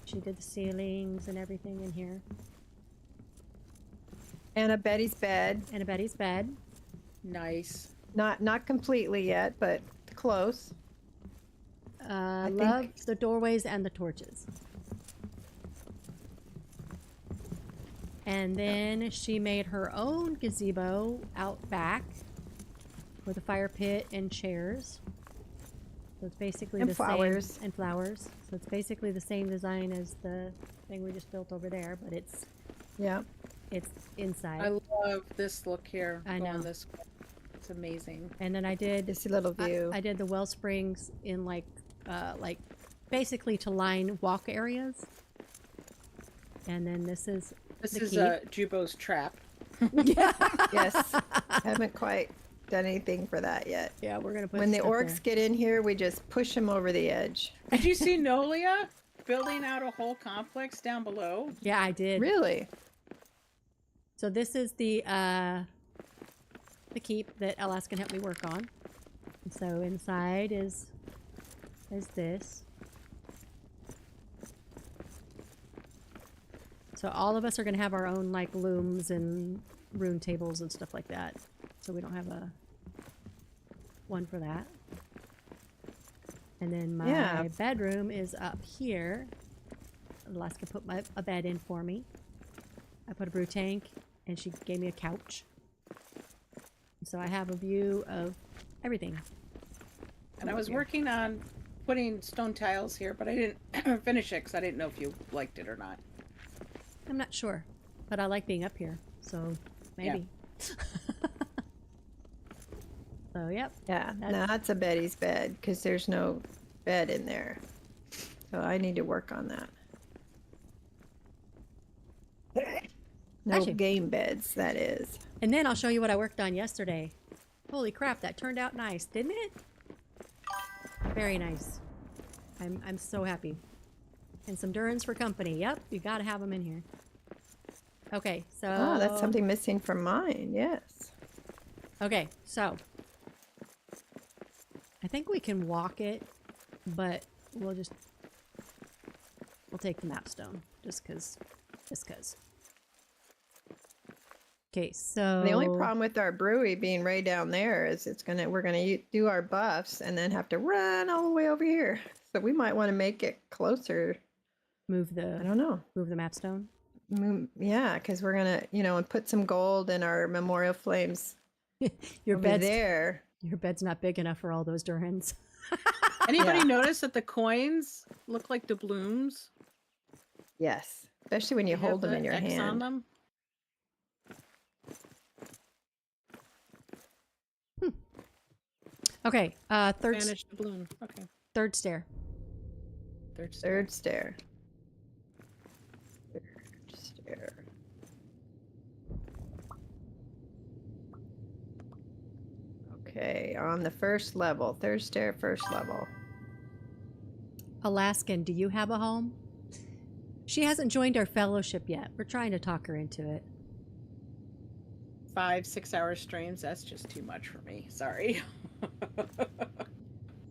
She did the ceilings and everything in here. And a Betty's bed. And a Betty's bed. Nice. Not completely yet, but close. Love think- the doorways and the torches. And then she made her own gazebo out back with a fire pit and chairs. So it's basically And the flowers. same and flowers. So it's basically the same design as the thing we just built over there, but it's Yeah. inside. I love this look here. I going know. This way. It's amazing. And then I did Just a little view. I did the well springs in like basically to line walk areas. And then this is This the is keep. Jubo's trap. Yes. Haven't quite done anything for that yet. Yeah, we're gonna put When the stuff orcs there. get in here, we just push them over the edge. Did you see Nolia building out a whole complex down below? Yeah, I did. Really? So this is the keep that Elas can help me work on. And so inside is this. So all of us are going to have our own like looms and rune tables and stuff like that. So we don't have a one for that. And then my bedroom is up here. Alaska put a bed in for me. I put a brew tank and she gave me a couch. So I have a view of everything. And I was working on putting stone tiles here, but I didn't finish it because I didn't know if you liked it or not. I'm not sure, but I like being up here, so maybe. So, yep. Yeah, that's a Betty's bed because there's no bed in there. So I need to work on that. No Actually- game beds, that is. And then I'll show you what I worked on yesterday. Holy crap, that turned out nice, didn't it? Very nice. I'm so happy. And some Durans for company. Yep, you gotta have them in here. Okay, so... Oh, that's something missing from mine, yes. Okay, so... I think we can walk it, but we'll take the map stone, just cause. Okay, so... The only problem with our brewery being way down there is we're gonna do our buffs and then have to run all the way over here. So we might want to make it closer. Move I the don't know. map stone. Yeah, because we're gonna, and put some gold in our memorial flames Your over bed's there. Your bed's not big enough for all those Durans. Anybody Yeah. notice that the coins look like doubloons? Yes, especially when you They have hold them the in your X on hand. them? Okay, Spanish doubloon. Okay. third stair. Third stair. Third stair. Third stair. Okay, on the first level. Third stair, first level. Alaskan, do you have a home? She hasn't joined our fellowship yet. We're trying to talk her into it. 5-6 hour streams, that's just too much for me. Sorry.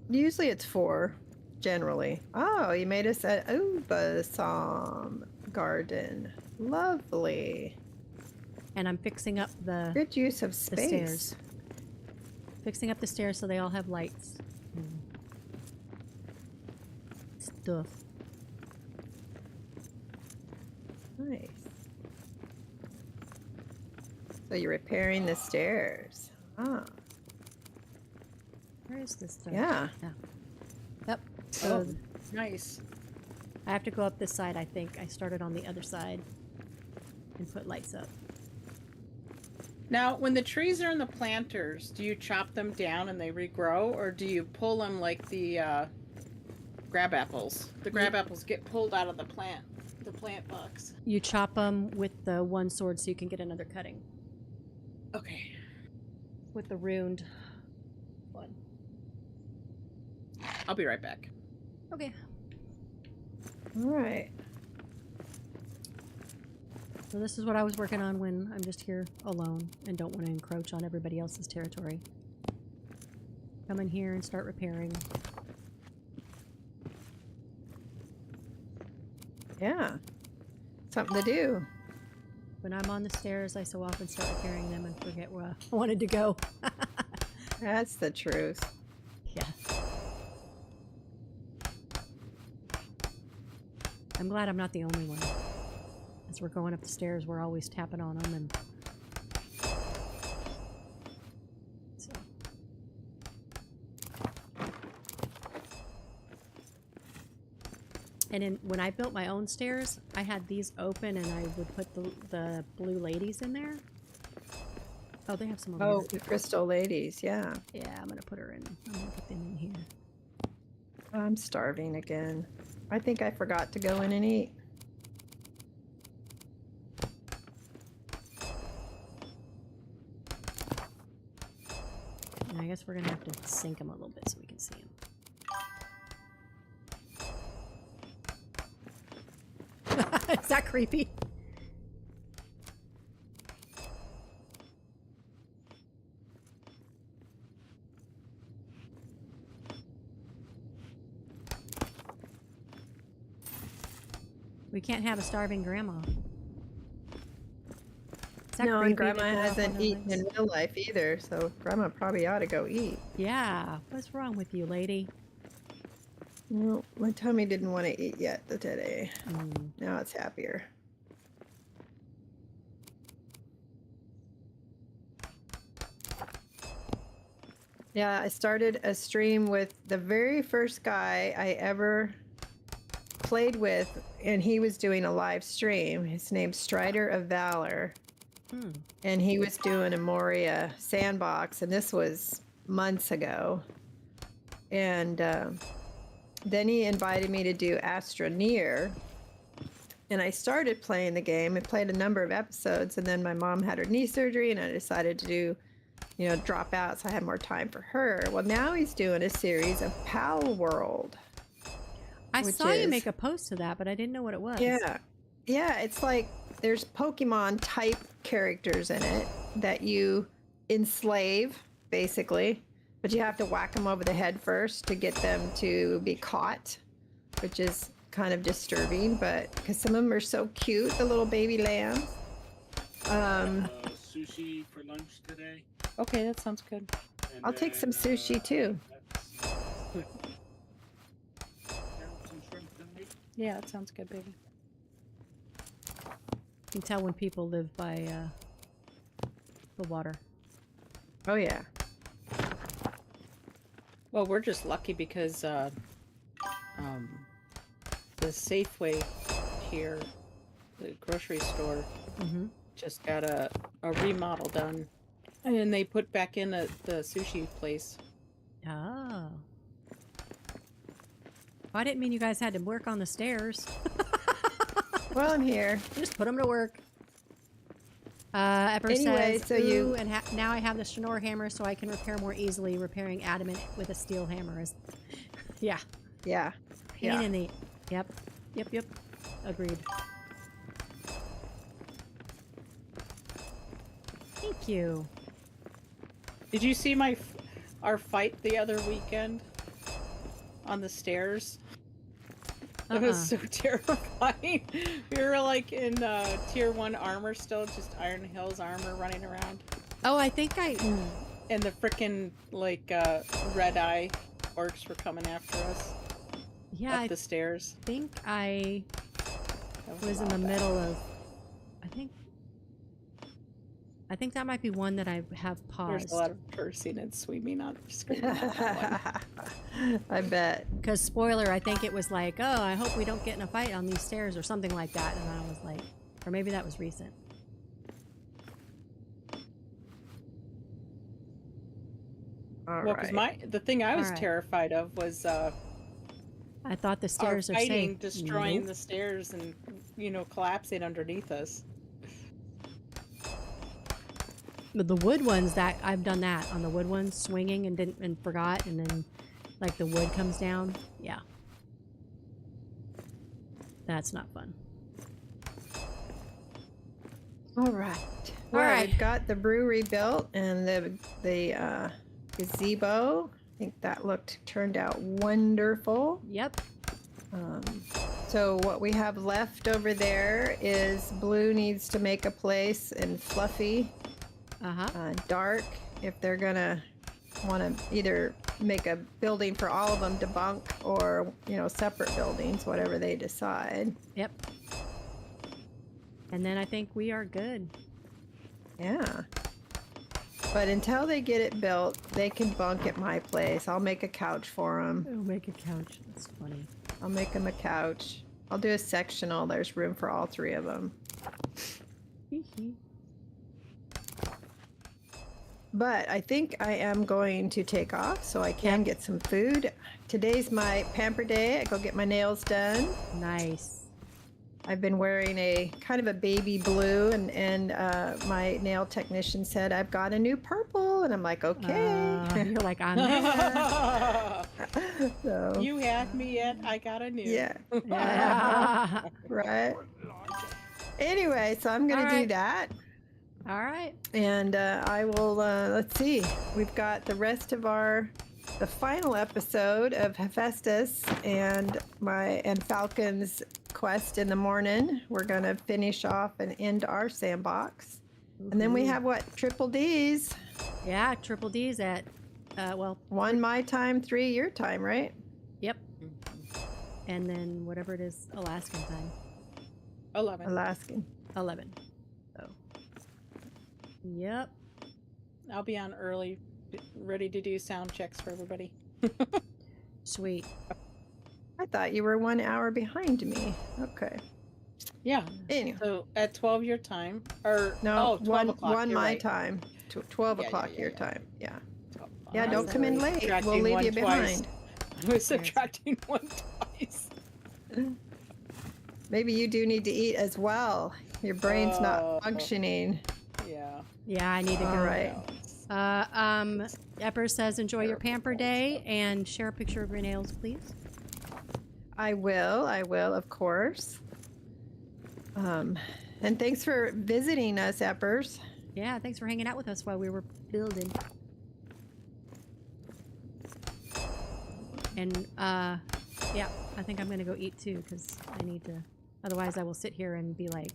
Usually it's 4, generally. Oh, you made us an Ubasam garden. Lovely. And I'm fixing up the Good use of the space. stairs. Fixing up the stairs so they all have lights. Stuff. Nice. So you're repairing the stairs. Ah, Where is this stuff? yeah. Yep. So Oh, nice. I have to go up this side, I think. I started on the other side and put lights up. Now, when the trees are in the planters, do you chop them down and they regrow, or do you pull them like the grab apples? The grab apples get pulled out of the plant box. You chop them with the one sword so you can get another cutting. Okay. With the runed one. I'll be right back. Okay. All right. So this is what I was working on when I'm just here alone and don't want to encroach on everybody else's territory. Come in here and start repairing. Yeah. Something to do. When I'm on the stairs, I so often start repairing them and forget where I wanted to go. That's the truth. Yeah. I'm glad I'm not the only one. As we're going up the stairs, we're always tapping on them and... So. And then when I built my own stairs, I had these open and I would put the blue ladies in there. Oh, they have some over Oh, here. the crystal ladies. Yeah. Yeah, I'm gonna put her in. I'm gonna put them in here. I'm starving again. I think I forgot to go in and eat. And I guess we're gonna have to sink them a little bit so we can see them. Is that creepy? We can't have a starving grandma. that No, creepy and Grandma to go off on hasn't her eaten in legs? real life either, so Grandma probably ought to go eat. Yeah. What's wrong with you, lady? No, my tummy didn't want to eat yet today. Mm. Now it's happier. Yeah, I started a stream with the very first guy I ever played with, and he was doing a live stream. His name's Strider of Valor, Hmm. and he was doing a Moria sandbox, and this was months ago. And then he invited me to do Astroneer, and I started playing the game. I played a number of episodes, and then my mom had her knee surgery, and I decided to do, drop out so I had more time for her. Well, now he's doing a series of Pal World. I Which saw you is- make a post to that, but I didn't know what it was. Yeah. Yeah, it's like there's Pokemon type characters in it that you enslave, basically, but you have to whack them over the head first to get them to be caught, which is kind of disturbing, but because some of them are so cute, the little baby lambs. Sushi for lunch today. Okay, that sounds good. And I'll take some sushi too. Some shrimp and meat. Yeah, that sounds good, baby. You can tell when people live by the water. Oh yeah. Well, we're just lucky because the Safeway here, the grocery store, Mm-hmm. just got a remodel done, and they put back in the sushi place. Oh. Well, I didn't mean you guys had to work on the stairs. Well, I'm here. Just put them to work. Epper Anyway, says, so you- "Ooh, and now I have the Schnorr hammer so I can repair more easily. Repairing adamant with a steel hammer is, yeah, Yeah. pain in the, yep, agreed. Thank you. Did you see our fight the other weekend on the stairs? It was so terrifying. We were like in tier 1 armor still, just Iron Hills armor running around. Oh, I think I, And the frickin' like red eye orcs were coming after us yeah, up I the stairs. think I That was a in the while back. middle of, I think that might be one that I have paused. There's a lot of cursing and sweeping on the screen. on that one. I bet. Because spoiler, I think it was like, oh, I hope we don't get in a fight on these stairs or something like that. And I was like, or maybe that was recent. All Well, because right. the thing I was Alright. terrified of was I thought the our stairs are fighting safe. destroying Nope. the stairs and collapsing underneath us. But the wood ones, that I've done that on the wood ones, swinging and forgot, and then like the wood comes down. Yeah, that's not fun. All right. All Well, right. we've got the brewery built and the gazebo. I think that turned out wonderful. Yep. So what we have left over there is Blue needs to make a place, and Fluffy, Dark, if they're gonna want to either make a building for all of them to bunk, or separate buildings, whatever they decide. Yep. And then I think we are good. Yeah. But until they get it built, they can bunk at my place. I'll make a couch for them. Oh, make a couch. That's funny. I'll make them a couch. I'll do a sectional. There's room for all three of them. But I think I am going to take off so I can get some food. Today's my pamper day. I go get my nails done. Nice. I've been wearing a kind of a baby blue, and my nail technician said I've got a new purple, and I'm like, okay. You're like, I'm there. So, You had me at I got a new. yeah, Yeah. right. Anyway, so I'm gonna All do right. that, All right. and I will. Let's see. We've got the rest of the final episode of Hephaestus and Falcon's quest in the morning. We're gonna finish off and end our sandbox. And then we Woohoo. have what? Triple D's. Yeah, triple D's at, well, 1 my time, 3 your time, right? yep. And then whatever it is, Alaskan time. 11. Alaskan. 11. So, yep. I'll be on early, ready to do sound checks for everybody. Sweet. I thought you were 1 hour behind me. Okay. Yeah. Anyway. So at 12 your time, or No, 12 one o'clock, my you're right. time. 12 Yeah, yeah, o'clock yeah, your yeah. time. Yeah. 12 o'clock. Yeah, I don't was come in only late. We'll subtracting leave one you twice. behind. I was subtracting one twice. Maybe you do need to eat as well. Your brain's Oh. not functioning. Yeah. Yeah, I need to All go. right. Epper says, enjoy your pamper day and share a picture of your nails, please. I will, of course. And thanks for visiting us, Eppers. Yeah, thanks for hanging out with us while we were building. And, yeah, I think I'm going to go eat too because I need to. Otherwise, I will sit here and be like,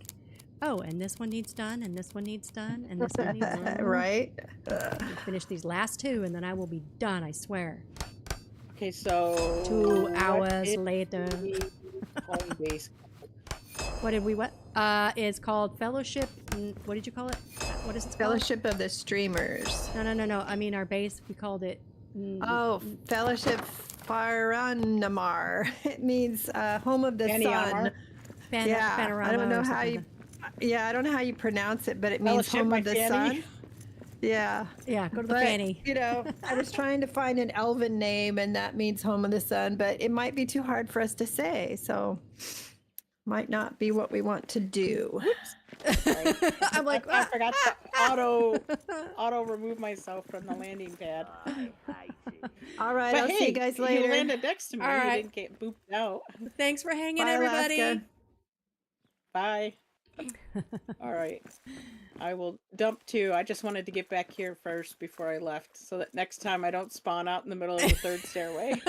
oh, and this one needs done, and this one needs done, and this one needs done. Right? Finish these last two, and then I will be done, I swear. Okay, so 2 what hours is later. the home base? What did we, what? It's called Fellowship. What did you call it? What is it called? Fellowship of the Streamers. No. I mean, our base, we called it. Oh, Fellowship Faranamar. It means home of the Faniamar? sun. Yeah, I don't know how you. Yeah, I don't know how you pronounce it, but it means Fellowship home by of the Fanny? sun. Yeah. Yeah, go to the But, Fanny. you know, I was trying to find an elven name, and that means home of the sun, but it might be too hard for us to say, so might not be what we want to do. I'm like, I forgot to auto remove myself from the landing pad. I hate it. All right, But I'll hey, see you guys later. You landed next to me. All You right. didn't get booped out. thanks for hanging, Bye, everybody. Alaska. Bye. All right. I will dump too. I just wanted to get back here first before I left so that next time I don't spawn out in the middle of the third stairway.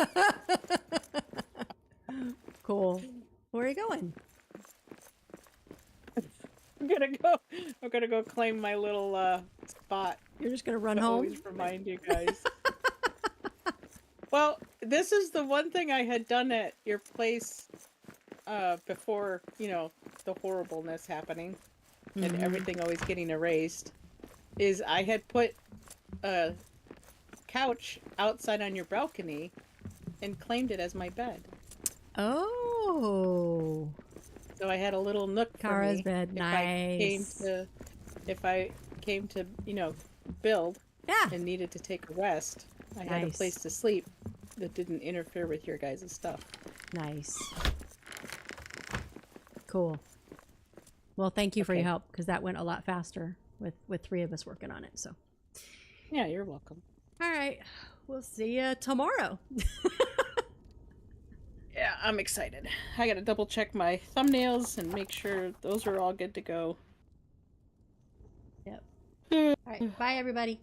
Cool. Where are you going? I'm gonna go claim my little spot. You're just gonna run To home? always remind you guys. Well, this is the one thing I had done at your place before, you know, the horribleness happening and everything always getting erased, is I had put a couch outside on your balcony and claimed it as my bed. Oh. So I had a little nook for Kara's me bed. Nice. if I came to, you know, build Yeah. and needed to take a rest, I had a Nice. place to sleep that didn't interfere with your guys' stuff. Nice. Cool. Well, thank you for your Okay. help because that went a lot faster with 3 of us working on it. So, Yeah, you're welcome. all right, we'll see you tomorrow. Yeah, I'm excited. I gotta double check my thumbnails and make sure those are all good to go. Yep. All right. Bye, everybody.